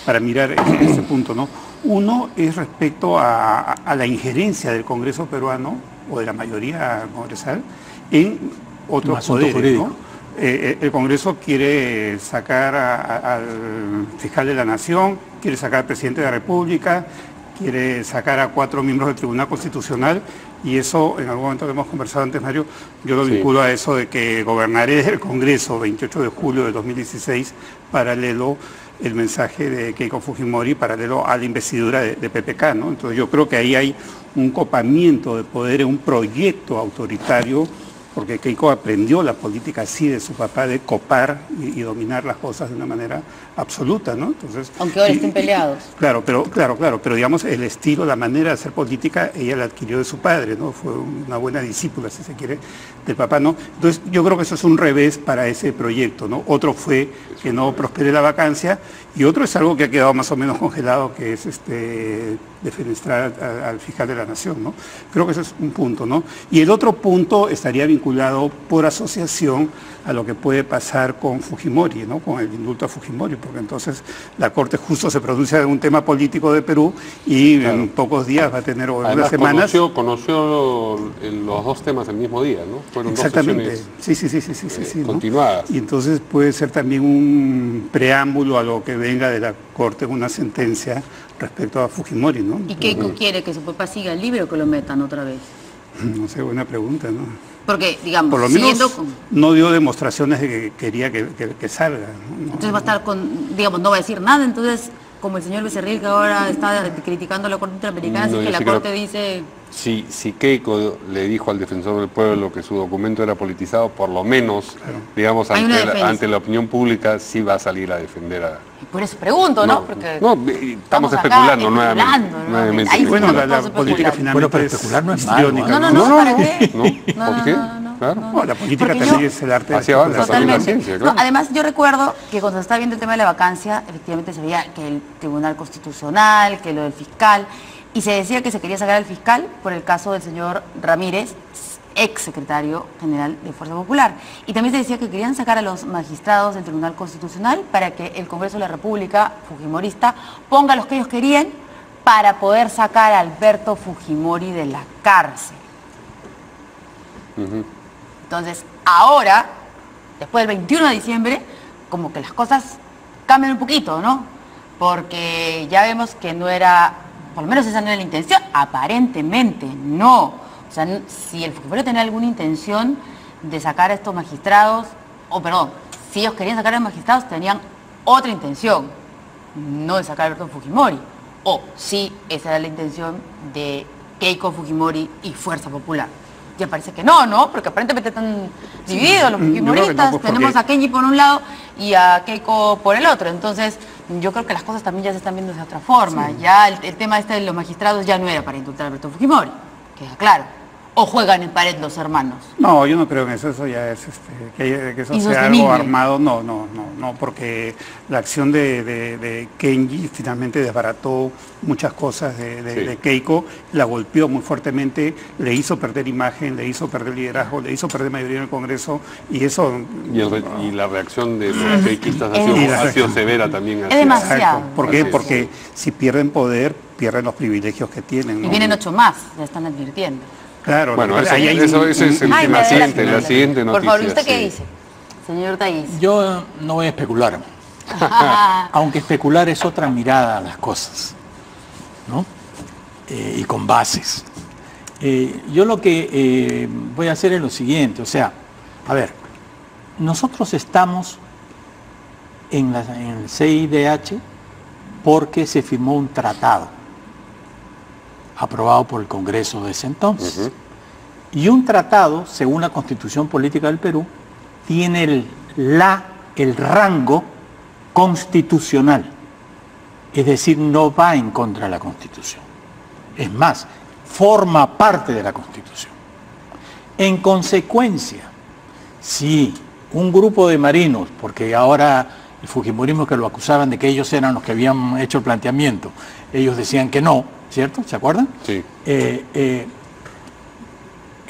para mirar este punto, ¿no? Uno es respecto a la injerencia del Congreso peruano, o de la mayoría congresal, en otros poderes, ¿no? El Congreso quiere sacar al fiscal de la Nación, quiere sacar al presidente de la República, quiere sacar a 4 miembros del Tribunal Constitucional, y eso, en algún momento que hemos conversado antes, Mario, yo lo vinculo a eso de que gobernaré desde el Congreso, 28 de julio de 2016, paralelo el mensaje de Keiko Fujimori, paralelo a la investidura de PPK, ¿no? Entonces yo creo que ahí hay un copamiento de poder en un proyecto autoritario, porque Keiko aprendió la política así de su papá, de copar y dominar las cosas de una manera absoluta, ¿no? Entonces, aunque ahora estén peleados. Claro, pero digamos, el estilo, la manera de hacer política, ella la adquirió de su padre, ¿no? Fue una buena discípula, si se quiere, del papá, ¿no? Entonces yo creo que eso es un revés para ese proyecto, ¿no? Otro fue que no prospere la vacancia, y otro es algo que ha quedado más o menos congelado, que es defenestrar al fiscal de la Nación, ¿no? Creo que ese es un punto, ¿no? Y el otro punto estaría vinculado por asociación a lo que puede pasar con Fujimori, ¿no?, con el indulto a Fujimori, porque entonces la Corte justo se pronuncia en un tema político de Perú y claro, en pocos días va a tener, o en unas semanas... Conoció los dos temas el mismo día, ¿no? Fueron exactamente, dos sesiones sí, continuadas. ¿no? Y entonces puede ser también un preámbulo a lo que venga de la Corte, una sentencia respecto a Fujimori, ¿no? ¿Y Keiko quiere que su papá siga libre o que lo metan otra vez? No sé, buena pregunta, ¿no? Porque, digamos, por lo menos no dio demostraciones de que quería que salga, ¿no? Entonces va a estar con, digamos, no va a decir nada, entonces, como el señor Becerril, que ahora está criticando a la Corte Interamericana, así que la Corte dice... Si Keiko le dijo al defensor del pueblo que su documento era politizado, por lo menos, claro, digamos, ante la opinión pública, sí va a salir a defender a... Por eso pregunto, ¿no? Porque estamos especulando nuevamente. Bueno, la política finalmente especular no es malo. No, ¿para qué? ¿Por qué? No, la política también es el arte de la ciencia, claro. Además, yo recuerdo que cuando se estaba viendo el tema de la vacancia, efectivamente se veía que el Tribunal Constitucional, que lo del fiscal, y se decía que se quería sacar al fiscal por el caso del señor Ramírez, ex secretario general de Fuerza Popular. Y también se decía que querían sacar a los magistrados del Tribunal Constitucional para que el Congreso de la República fujimorista ponga los que ellos querían para poder sacar a Alberto Fujimori de la cárcel. Entonces, ahora, después del 21 de diciembre, como que las cosas cambian un poquito, ¿no? Porque ya vemos que no era, por lo menos esa no era la intención, aparentemente no. O sea, si el Fujimori tenía alguna intención de sacar a estos magistrados, si ellos querían sacar a los magistrados, tenían otra intención, no de sacar a Alberto Fujimori. O sí, esa era la intención de Keiko Fujimori y Fuerza Popular. Ya parece que no, porque aparentemente están divididos los fujimoristas. No, tenemos a Kenji por un lado y a Keiko por el otro. Entonces, yo creo que las cosas también ya se están viendo de otra forma. Sí. Ya el tema de los magistrados ya no era para indultar a Alberto Fujimori, queda claro. ¿O juegan en pared los hermanos? No, yo no creo en eso, eso ya es, que eso sea algo armado, no, porque la acción de Kenji finalmente desbarató muchas cosas de Keiko, la golpeó muy fuertemente, le hizo perder imagen, le hizo perder liderazgo, le hizo perder mayoría en el Congreso, y eso... Y la reacción de los keikistas ha sido severa también. Es demasiado. Exacto. ¿Por qué? Porque si pierden poder, pierden los privilegios que tienen. Y vienen 8 más, ya están advirtiendo. Claro, bueno, eso es la siguiente noticia. Por favor, ¿usted qué dice, señor Thaís? Yo no voy a especular, aunque especular es otra mirada a las cosas, ¿no? Y con bases. Yo lo que voy a hacer es lo siguiente, o sea, a ver, nosotros estamos en el CIDH porque se firmó un tratado aprobado por el Congreso de ese entonces. Y un tratado, según la Constitución Política del Perú, tiene el rango constitucional. Es decir, no va en contra de la Constitución. Es más, forma parte de la Constitución. En consecuencia, si un grupo de marinos, porque ahora el fujimorismo que lo acusaban de que ellos eran los que habían hecho el planteamiento, ellos decían que no, ¿cierto? ¿Se acuerdan? Sí.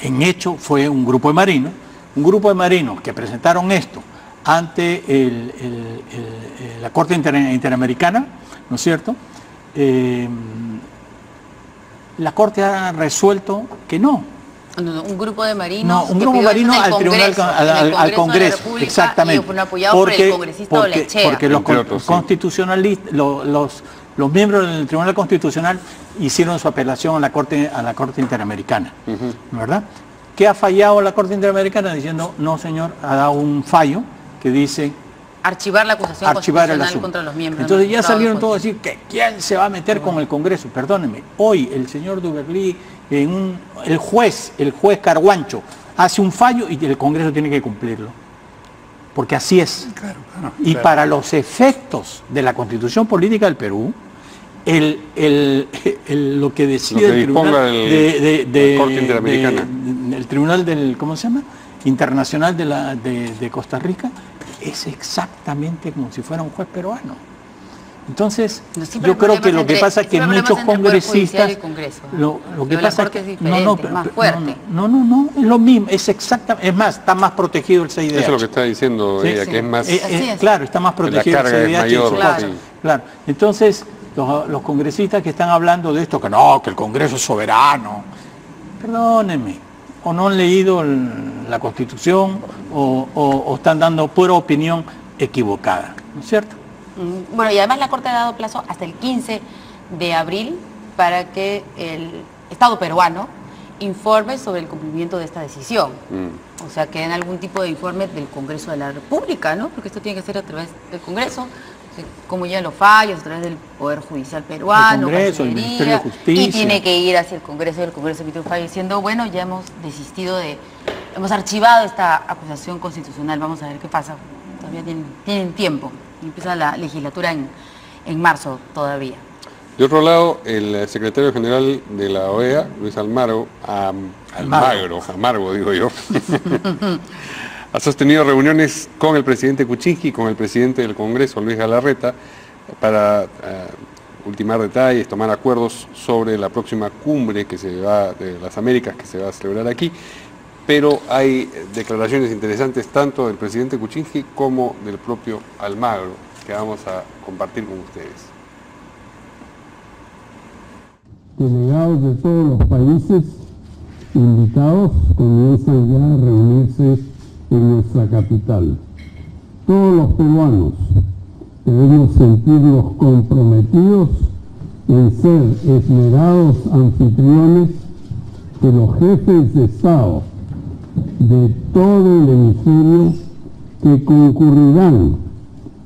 En hecho fue un grupo de marinos que presentaron esto ante la Corte Interamericana, ¿no es cierto? La Corte ha resuelto que no. Un grupo de marinos. No, un grupo de marinos al Congreso, exactamente. Y apoyado por el congresista Olechea. Porque los constitucionalistas, los miembros del Tribunal Constitucional hicieron su apelación a la Corte Interamericana, ¿verdad? ¿Qué ha fallado la Corte Interamericana? Diciendo, no señor, ha dado un fallo que dice... Archivar la acusación constitucional contra los miembros. Entonces ya salieron todos a decir que quién se va a meter con el Congreso. Perdónenme, hoy el señor Duverly, el juez Carguancho, hace un fallo y el Congreso tiene que cumplirlo. Porque así es. Claro. Y para los efectos de la Constitución Política del Perú, lo que decide el Tribunal el Tribunal del, ¿cómo se llama? Internacional de Costa Rica, es exactamente como si fuera un juez peruano. Entonces, yo creo que lo que pasa es que muchos congresistas, lo que pasa es que más fuerte. No, es lo mismo, es exactamente, es más, está más protegido el CIDH. Eso es lo que está diciendo ella, que es más... claro, está más protegido el CIDH. Mayor, claro. Entonces, los congresistas que están hablando de esto, que no, que el Congreso es soberano, perdónenme, o no han leído la Constitución o están dando pura opinión equivocada, ¿no es cierto? Bueno, y además la Corte ha dado plazo hasta el 15 de abril para que el Estado peruano informe sobre el cumplimiento de esta decisión. O sea, que den algún tipo de informe del Congreso de la República, ¿no? Porque esto tiene que ser a través del Congreso, como ya los fallos, a través del Poder Judicial peruano, el Congreso, el Ministerio de Justicia. Y tiene que ir hacia el Congreso, y el Congreso emite un fallo diciendo, bueno, ya hemos hemos archivado esta acusación constitucional, vamos a ver qué pasa. Todavía tienen tiempo. Empieza la legislatura en marzo todavía. De otro lado, el secretario general de la OEA, Luis Almagro, digo yo, ha sostenido reuniones con el presidente Kuczynski y con el presidente del Congreso, Luis Galarreta, para ultimar detalles, tomar acuerdos sobre la próxima cumbre de las Américas que se va a celebrar aquí. pero hay declaraciones interesantes tanto del presidente Kuczynski como del propio Almagro, que vamos a compartir con ustedes. Delegados de todos los países invitados comienzan ya a reunirse en nuestra capital. Todos los peruanos debemos sentirnos comprometidos en ser esmerados anfitriones de los jefes de Estado de todo el hemisferio que concurrirán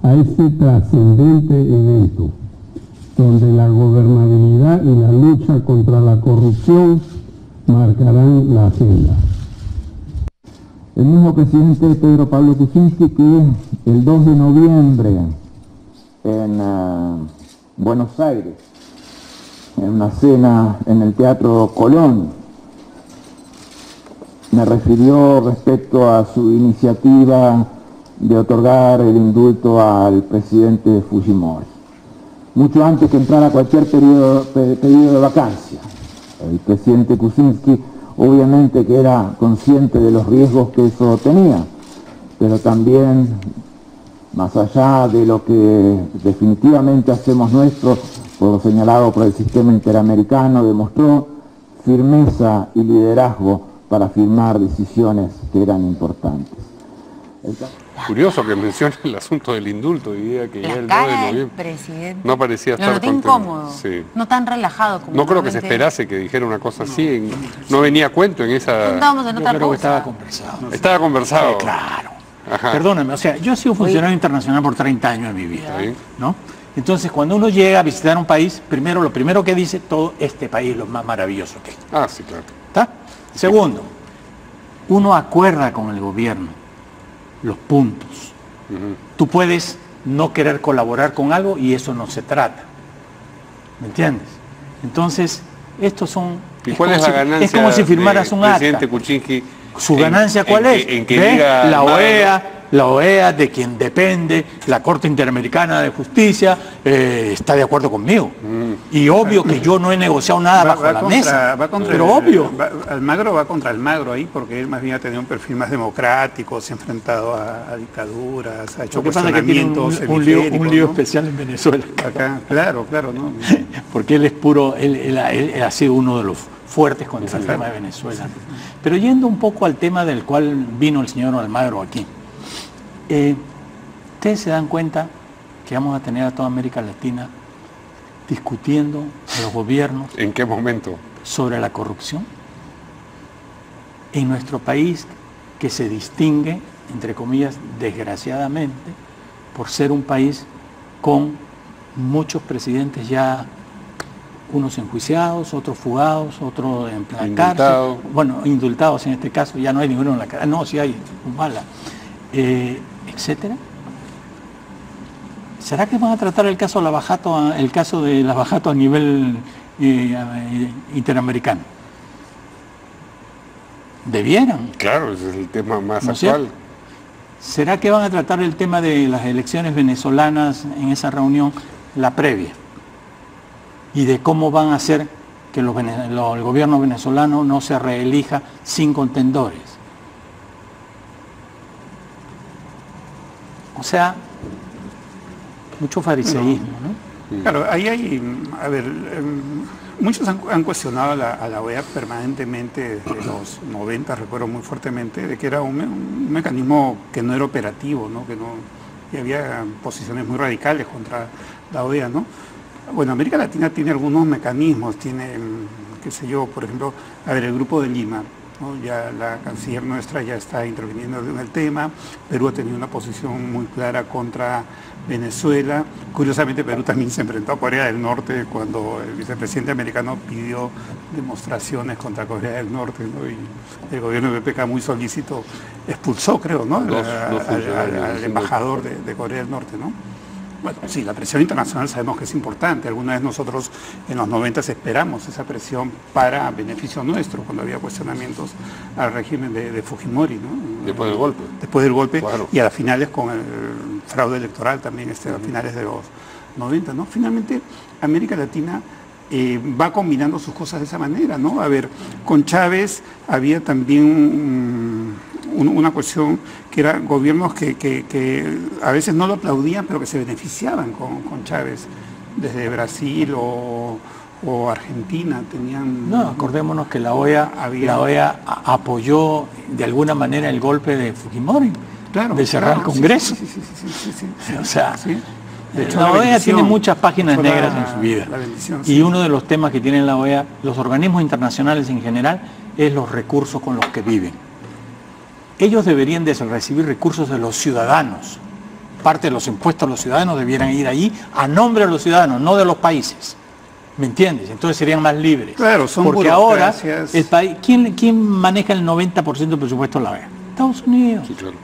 a este trascendente evento, donde la gobernabilidad y la lucha contra la corrupción marcarán la agenda. El mismo presidente Pedro Pablo Kuczynski, que el 2 de noviembre en Buenos Aires, en una cena en el Teatro Colón, me refirió respecto a su iniciativa de otorgar el indulto al presidente Fujimori, mucho antes que entrara cualquier periodo de vacancia. El presidente Kuczynski obviamente que era consciente de los riesgos que eso tenía, pero también, más allá de lo que definitivamente hacemos nuestro, por lo señalado por el sistema interamericano, demostró firmeza y liderazgo para firmar decisiones que eran importantes. Curioso que mencione el asunto del indulto, diría que ya el 2 de noviembre no parecía estar contento. incómodo, sí. No tan relajado como no creo que se esperase que dijera una cosa así, no venía a cuento en esa... Yo creo que estaba conversado. Estaba conversado. Sí, claro. Ajá. Perdóname, o sea, yo he sido funcionario internacional por 30 años de mi vida, ¿no? Entonces, cuando uno llega a visitar un país, primero, lo primero que dice, todo este país es lo más maravilloso que es. Ah, sí, claro. ¿Está? Segundo, uno acuerda con el gobierno los puntos. Tú puedes no querer colaborar con algo y eso no se trata. ¿Me entiendes? Entonces, estos son... ¿Y cuál es la ganancia? Es como si firmaras un acta. Presidente Kuczynski, ¿Su ganancia cuál es? En que diga la OEA, de quien depende, la Corte Interamericana de Justicia, está de acuerdo conmigo. Y obvio que yo no he negociado nada bajo la mesa. Pero obvio. Almagro va contra Almagro ahí, porque él más bien ha tenido un perfil más democrático, se ha enfrentado a dictaduras, ha hecho cuestionamientos. Un lío especial en Venezuela. Acá, claro, ¿no? Porque él es puro, él ha sido uno de los fuertes contra el tema de Venezuela. Pero yendo un poco al tema del cual vino el señor Almagro aquí. Ustedes se dan cuenta que vamos a tener a toda América Latina discutiendo a los gobiernos. ¿En qué momento? Sobre la corrupción. En nuestro país, que se distingue, entre comillas, desgraciadamente, por ser un país con muchos presidentes ya, unos enjuiciados, otros fugados, otros en la cárcel. Bueno, indultados en este caso, ya no hay ninguno en la cárcel. No, sí hay, Humala. Etcétera. ¿Será que van a tratar el caso de Lavajato a nivel interamericano? Debieran. Claro, ese es el tema más actual. ¿Será que van a tratar el tema de las elecciones venezolanas en esa reunión, la previa? Y de cómo van a hacer que el gobierno venezolano no se reelija sin contendores. O sea, mucho fariseísmo, ¿no? Claro, ahí hay, a ver, muchos han cuestionado a la OEA permanentemente desde los 90, recuerdo muy fuertemente, de que era un mecanismo que no era operativo, ¿no? Y había posiciones muy radicales contra la OEA, ¿no? Bueno, América Latina tiene algunos mecanismos, tiene, qué sé yo, por ejemplo, a ver, el Grupo de Lima, ¿no? Ya la canciller nuestra ya está interviniendo en el tema. Perú ha tenido una posición muy clara contra Venezuela. Curiosamente, Perú también se enfrentó a Corea del Norte cuando el vicepresidente americano pidió demostraciones contra Corea del Norte, ¿no? Y el gobierno de PPK, muy solícito, expulsó, creo, ¿no? al embajador de Corea del Norte, ¿no? Bueno, sí, la presión internacional sabemos que es importante. Alguna vez nosotros en los 90 esperamos esa presión para beneficio nuestro, cuando había cuestionamientos al régimen de Fujimori, ¿no? Después del golpe. Después del golpe, claro. Y a las finales con el fraude electoral también, a finales de los 90, ¿no? Finalmente, América Latina va combinando sus cosas de esa manera, ¿no? A ver, con Chávez había también una cuestión que era gobiernos que a veces no lo aplaudían, pero que se beneficiaban con Chávez, desde Brasil o Argentina tenían... No, acordémonos que la OEA apoyó de alguna manera el golpe de Fujimori, claro, de cerrar el Congreso. Sí. O sea, Sí. De hecho, la OEA tiene muchas páginas de negras en su vida. Y uno de los temas que tiene la OEA, los organismos internacionales en general, es los recursos con los que viven. Ellos deberían de recibir recursos de los ciudadanos. Parte de los impuestos a los ciudadanos debieran ir allí a nombre de los ciudadanos, no de los países. ¿Me entiendes? Entonces serían más libres. Claro, son porque ahora burocracias. el país, ¿quién maneja el 90% del presupuesto de la OEA? Estados Unidos. Sí, claro.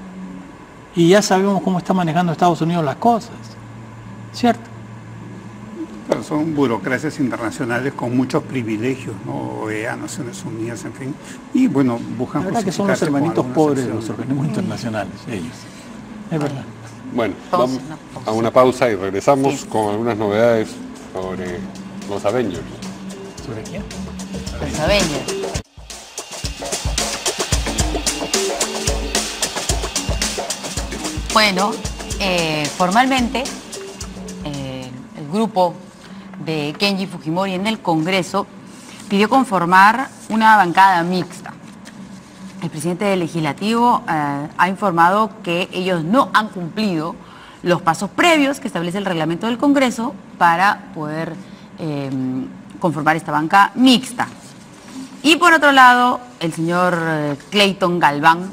Y ya sabemos cómo está manejando Estados Unidos las cosas. ¿Cierto? Pero son burocracias internacionales con muchos privilegios, ¿no? OEA, Naciones Unidas, en fin. Y bueno, buscan la verdad que son los justificarse con hermanitos algunas pobres de acciones. los organismos internacionales, ellos. Es verdad. Bueno, vamos a una pausa y regresamos con algunas novedades sobre los Avengers. ¿Sobre quién? Los Avengers. Bueno, formalmente el grupo de Kenji Fujimori en el Congreso pidió conformar una bancada mixta. El presidente del Legislativo ha informado que ellos no han cumplido los pasos previos que establece el reglamento del Congreso para poder conformar esta banca mixta. Y por otro lado, el señor Clayton Galván,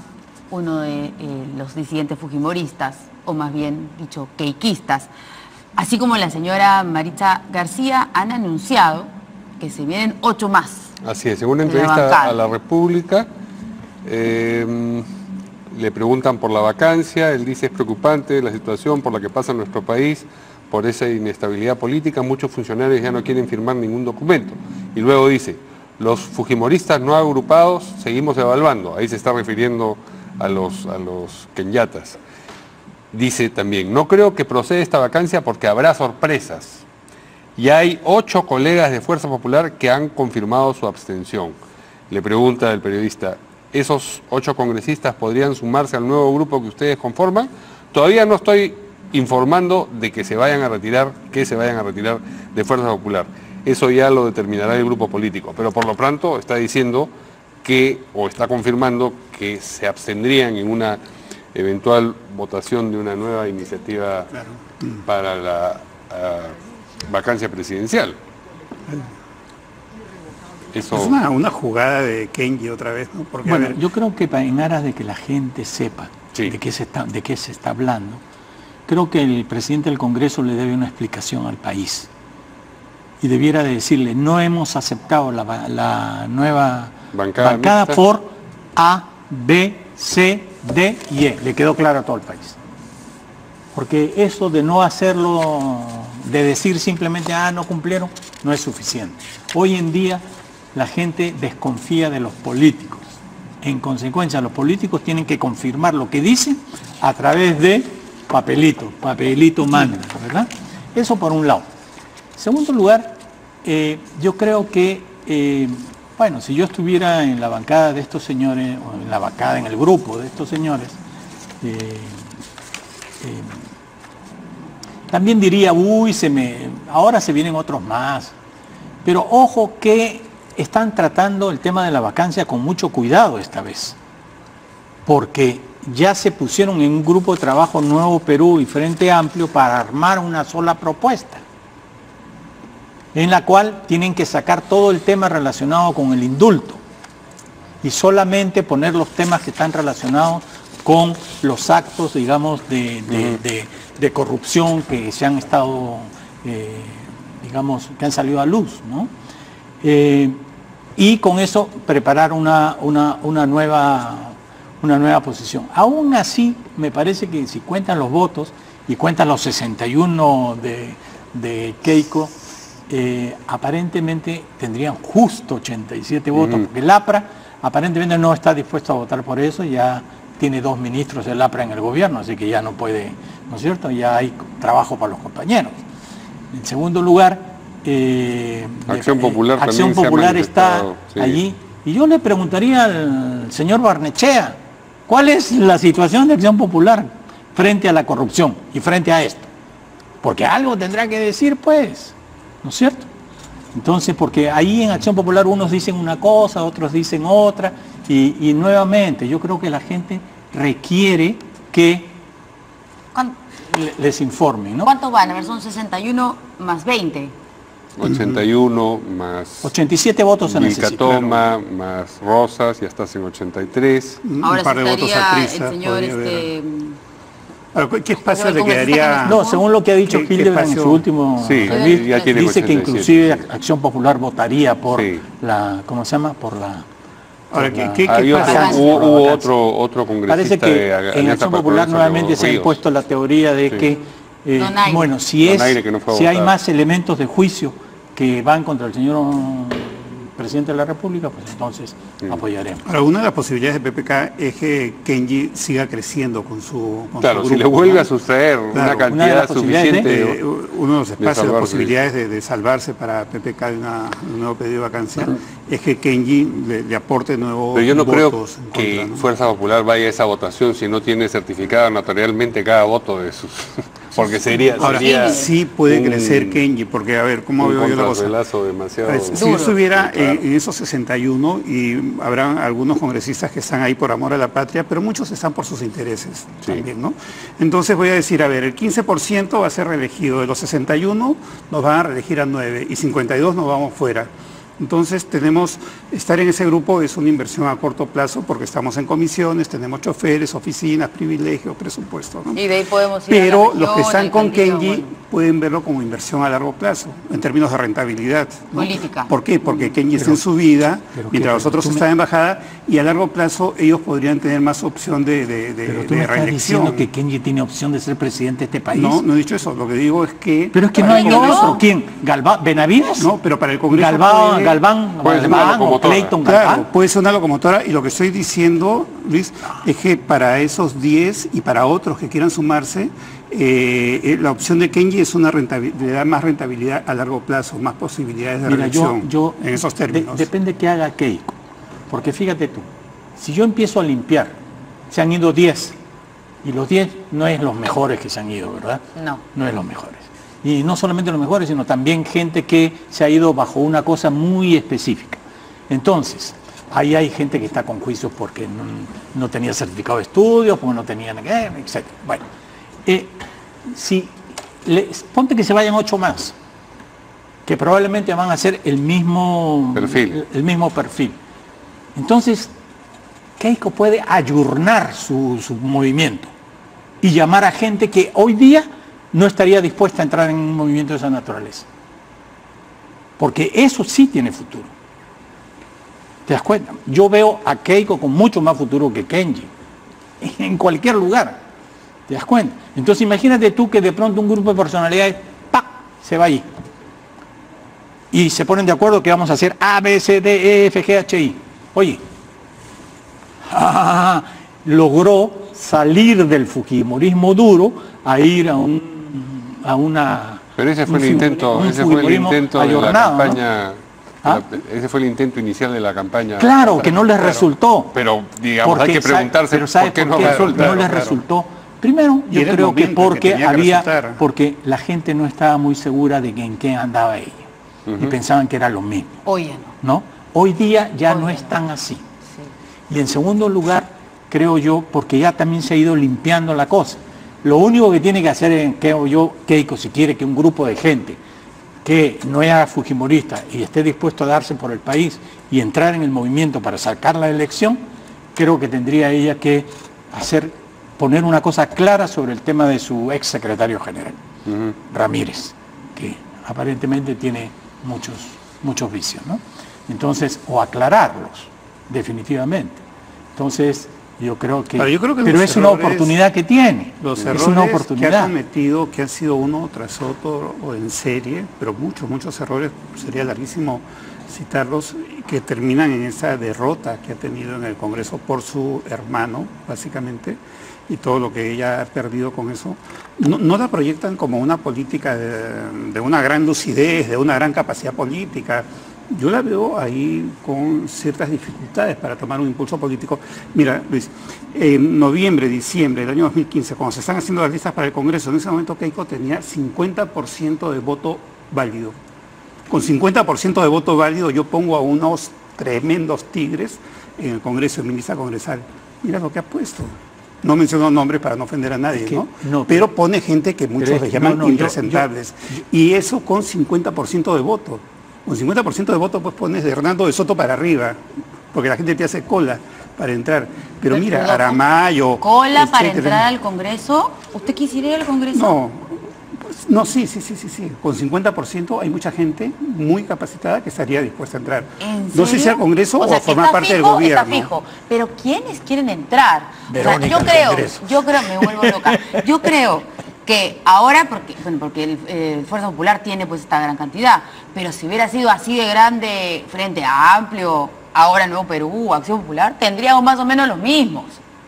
uno de los disidentes fujimoristas, o más bien dicho, keikistas, así como la señora Maritza García, han anunciado que se vienen 8 más. Así es, en una entrevista a La República, le preguntan por la vacancia, él dice es preocupante la situación por la que pasa nuestro país, por esa inestabilidad política, muchos funcionarios ya no quieren firmar ningún documento. Y luego dice, los fujimoristas no agrupados seguimos evaluando, ahí se está refiriendo a los kenyatas. Dice también, no creo que proceda esta vacancia porque habrá sorpresas. Y hay 8 colegas de Fuerza Popular que han confirmado su abstención. Le pregunta el periodista, ¿esos 8 congresistas podrían sumarse al nuevo grupo que ustedes conforman? Todavía no estoy informando de que se vayan a retirar, de Fuerza Popular. Eso ya lo determinará el grupo político. Pero por lo pronto está diciendo que, o está confirmando que se abstendrían en una eventual votación de una nueva iniciativa para la vacancia presidencial. Eso... Es una jugada de Kenji otra vez, ¿no? Porque, bueno, yo creo que en aras de que la gente sepa de qué se está hablando, creo que el presidente del Congreso le debe una explicación al país. Y debiera de decirle, no hemos aceptado la nueva bancada por A, B, C, D y E. Le quedó claro a todo el país. Porque eso de no hacerlo, de decir simplemente, no cumplieron, no es suficiente. Hoy en día la gente desconfía de los políticos. En consecuencia, los políticos tienen que confirmar lo que dicen a través de papelito manda, ¿verdad? Eso por un lado. En segundo lugar, yo creo que, bueno, si yo estuviera en la bancada de estos señores, o en el grupo de estos señores, también diría, ahora se vienen otros más. Pero ojo que están tratando el tema de la vacancia con mucho cuidado esta vez. Porque ya se pusieron en un grupo de trabajo Nuevo Perú y Frente Amplio para armar una sola propuesta, en la cual tienen que sacar todo el tema relacionado con el indulto y solamente poner los temas que están relacionados con los actos, digamos, de corrupción que se han estado, digamos, que han salido a luz, ¿no? Y con eso preparar una nueva posición. Aún así, me parece que si cuentan los votos y cuentan los 61 de Keiko, aparentemente tendrían justo 87 votos, porque el APRA aparentemente no está dispuesto a votar por eso, ya tiene 2 ministros del APRA en el gobierno, así que ya no puede, ¿no es cierto? Ya hay trabajo para los compañeros. En segundo lugar, Acción Popular Acción también se ha Popular está manifestado, sí. allí. Y yo le preguntaría al señor Barnechea, ¿cuál es la situación de Acción Popular frente a la corrupción y frente a esto? Porque algo tendrá que decir, pues, ¿no es cierto? Entonces, porque ahí en Acción Popular unos dicen una cosa, otros dicen otra, y nuevamente yo creo que la gente requiere que les informen, ¿no? ¿Cuánto van? A ver, son 61 más 20. 81 más 87 votos se Vilcatoma, más Rosas, ya estás en 83. Ahora un par de votos a el Prisa, señor ¿qué espacio le quedaría? No, según lo que ha dicho Hildebrand en su último sí, release, ya tiene dice 87, que inclusive sí. Acción Popular votaría por Sí. la, ¿cómo se llama? Por la... Ahora, ¿qué pasa? Hubo otro congresista Parece que de en Alianza Acción para Popular Progreso, nuevamente se ha Ríos. impuesto la teoría de Sí. que, Donaire. bueno, si Donaire, que no fue a hay votar. más elementos de juicio que van contra el señor presidente de la República, pues entonces apoyaremos. Ahora, una de las posibilidades de PPK es que Kenji siga creciendo con su Claro, su si grupo, le vuelve ¿no? a sustraer Claro, una una de cantidad las posibilidades suficiente Uno de los espacios, de salvarse. posibilidades de salvarse para PPK de un nuevo pedido de vacancia es que Kenji le aporte nuevos Pero yo no creo votos en que contra, ¿no? Fuerza Popular vaya a esa votación si no tiene certificada notarialmente cada voto de sus... Porque sería... Ahora, sería sí puede un- crecer Kenji, porque a ver, ¿cómo un veo yo la cosa? contrapelazo demasiado... Pues, si yo estuviera claro. en esos 61 y habrán algunos congresistas que están ahí por amor a la patria, pero muchos están por sus intereses también, ¿no? Entonces voy a decir, a ver, el 15% va a ser reelegido, de los 61 nos van a reelegir a 9 y 52 nos vamos fuera. Entonces estar en ese grupo es una inversión a corto plazo porque estamos en comisiones, tenemos choferes, oficinas, privilegios, presupuesto, ¿no? Y de ahí podemos ir a la Pero región, los que están con alcaldía, Kenji bueno. pueden verlo como inversión a largo plazo, en términos de rentabilidad, ¿no? Política. ¿Por qué? Porque Kenji está en su vida, mientras los otros tú me- están en bajada, y a largo plazo ellos podrían tener más opción de Pero tú me estás reelección. diciendo que Kenji tiene opción de ser presidente de este país. No, no he dicho eso, lo que digo es que... Pero es que no para hay el Congreso- otro. ¿Quién? ¿Benavides? No, pero para el Congreso Galván Puede ser una o locomotora. Clayton Claro, Galván. puede ser una locomotora y lo que estoy diciendo, Luis, es que para esos 10 y para otros que quieran sumarse, la opción de Kenji es una rentabilidad, más rentabilidad a largo plazo, más posibilidades de Mira, reelección yo en esos términos. depende que haga Keiko. Porque fíjate tú, si yo empiezo a limpiar, se han ido 10, y los 10 no es los mejores que se han ido, ¿verdad? No. No es los mejores. Y no solamente los mejores, sino también gente que se ha ido bajo una cosa muy específica. Entonces, ahí hay gente que está con juicios porque no tenía certificado de estudios, porque no tenían, etc. Bueno, ponte que se vayan 8 más, que probablemente van a ser el mismo perfil. Entonces, Keiko puede ayornar su movimiento y llamar a gente que hoy día no estaría dispuesta a entrar en un movimiento de esa naturaleza. Porque eso sí tiene futuro. ¿Te das cuenta? Yo veo a Keiko con mucho más futuro que Kenji. En cualquier lugar. ¿Te das cuenta? Entonces imagínate tú que de pronto un grupo de personalidades ¡pac! Se va ahí. Y se ponen de acuerdo que vamos a hacer A, B, C, D, E, F, G, H, I. Oye, logró salir del fujimorismo duro a ir a una... Pero ese fue el intento, ese fue el intento de la campaña... ¿Ah? Ese fue el intento inicial de la campaña. Claro, que no les resultó. Pero, digamos, Porque hay que preguntarse ¿sabe por qué no resulta. no les resultó? Primero, yo creo que porque la gente no estaba muy segura de en qué andaba ella. Y pensaban que era lo mismo. Oye, ¿no? Hoy día ya no es tan así. Y en segundo lugar, creo yo, porque ya también se ha ido limpiando la cosa. Lo único que tiene que hacer, creo yo, Keiko, si quiere que un grupo de gente que no es fujimorista y esté dispuesto a darse por el país y entrar en el movimiento para sacar la elección, creo que tendría ella que poner una cosa clara sobre el tema de su ex secretario general, Ramírez, que aparentemente tiene muchos vicios, ¿no? Entonces, o aclararlos, definitivamente. Entonces, yo creo que pero es una oportunidad que tiene. Los es una errores oportunidad que ha cometido, que han sido uno tras otro o en serie, pero muchos errores, sería larguísimo citarlos, que terminan en esa derrota que ha tenido en el Congreso por su hermano, básicamente, y todo lo que ella ha perdido con eso, no la proyectan como una política de una gran lucidez, de una gran capacidad política. Yo la veo ahí con ciertas dificultades para tomar un impulso político. Mira, Luis, en noviembre, diciembre del año 2015, cuando se están haciendo las listas para el Congreso, en ese momento Keiko tenía 50% de voto válido. Con 50% de voto válido yo pongo a unos tremendos tigres en el Congreso, en mi lista congresal. Mira lo que ha puesto. No menciono nombres para no ofender a nadie, ¿no? Pero pone gente que muchos le llaman impresentables. Y eso con 50% de voto. Con 50% de voto pues pones de Hernando de Soto para arriba, porque la gente te hace cola para entrar. Pero mira, Aramayo... ¿Cola para entrar al Congreso? ¿Usted quisiera ir al Congreso? No, sí. Con 50% hay mucha gente muy capacitada que estaría dispuesta a entrar. No sé si al Congreso o a formar parte del gobierno. Está fijo, pero ¿quiénes quieren entrar? Verónica, o sea, yo creo, me vuelvo loca. Yo creo que ahora, porque el Fuerza Popular tiene pues esta gran cantidad, pero si hubiera sido así de grande Frente Amplio, ahora Nuevo Perú, Acción Popular, tendríamos más o menos los mismos.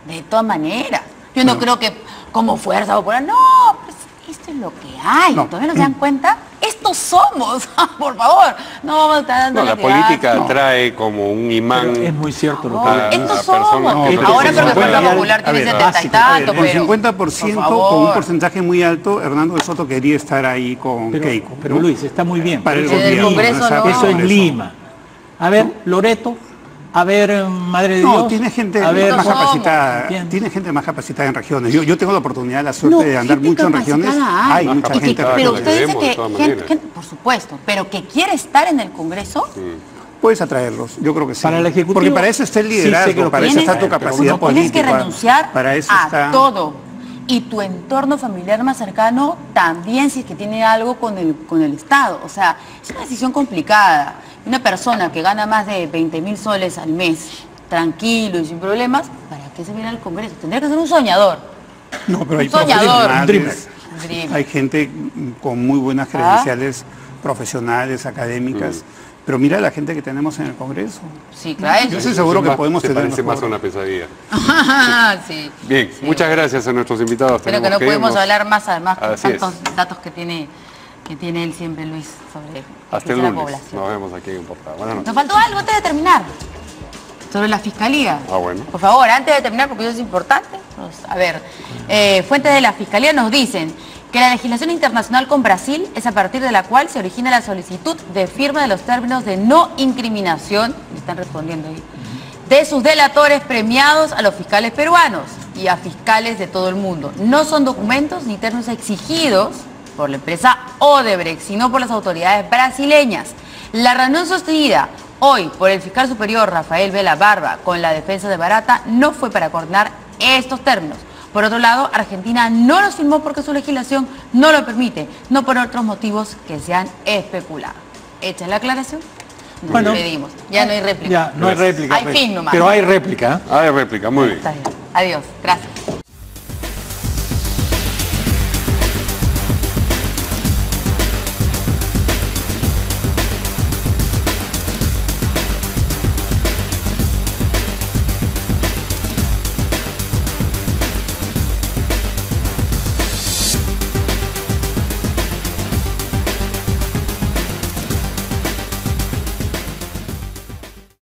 De todas maneras. Yo no creo que como Fuerza Popular, no, pues esto es lo que hay. ¿Todavía no se dan cuenta? Estos somos, por favor. No vamos a estar dando la política trae como un imán. Pero es muy cierto lo que estos somos. Ahora porque el Fuerza Popular tiene 70 y tanto, pero... Con 50%, con un porcentaje muy alto, Hernando de Soto quería estar ahí con Keiko. Pero Luis, está muy bien. Para el gobierno. Eso es Lima. A ver, Loreto. A ver, Madre de Dios. No, tiene gente más capacitada. Tiene gente más capacitada en regiones. Yo tengo la oportunidad, la suerte de andar mucho en regiones. Hay mucha gente. Pero usted dice que gente, por supuesto, pero que quiere estar en el Congreso. Puedes atraerlos, yo creo que sí. Para el Ejecutivo. Porque para eso está el liderazgo, para eso está tu capacidad política. Tienes que renunciar para eso a todo. Y tu entorno familiar más cercano también, si es que tiene algo con el Estado. O sea, es una decisión complicada. Una persona que gana más de 20.000 soles al mes, tranquilo y sin problemas, ¿para qué se viene al Congreso? Tendría que ser un soñador. No, pero hay profesionales. Hay gente con muy buenas credenciales profesionales, académicas. Pero mira la gente que tenemos en el Congreso. Sí, claro. Yo estoy seguro que podemos tener... Parece más una pesadilla. Sí. Bien, muchas gracias a nuestros invitados. Pero que no podemos hablar más, además, con tantos datos que tiene él siempre, Luis, sobre hasta el lunes. La población. Nos vemos aquí en Portada. Buenas noches. Nos faltó algo antes de terminar. Sobre la Fiscalía. Bueno. Por favor, antes de terminar, porque eso es importante. A ver, fuentes de la Fiscalía nos dicen que la legislación internacional con Brasil es a partir de la cual se origina la solicitud de firma de los términos de no incriminación, están respondiendo ahí, de sus delatores premiados a los fiscales peruanos y a fiscales de todo el mundo. No son documentos ni términos exigidos por la empresa Odebrecht, sino por las autoridades brasileñas. La reunión sostenida hoy por el fiscal superior Rafael Vela Barba con la defensa de Barata no fue para coordinar estos términos. Por otro lado, Argentina no los firmó porque su legislación no lo permite, no por otros motivos que se han especulado. Hecha la aclaración, nos despedimos. Ya no hay réplica. Ya, no hay réplica. Hay fin nomás. Pero hay réplica. Hay réplica, muy bien. Está bien. Adiós, gracias.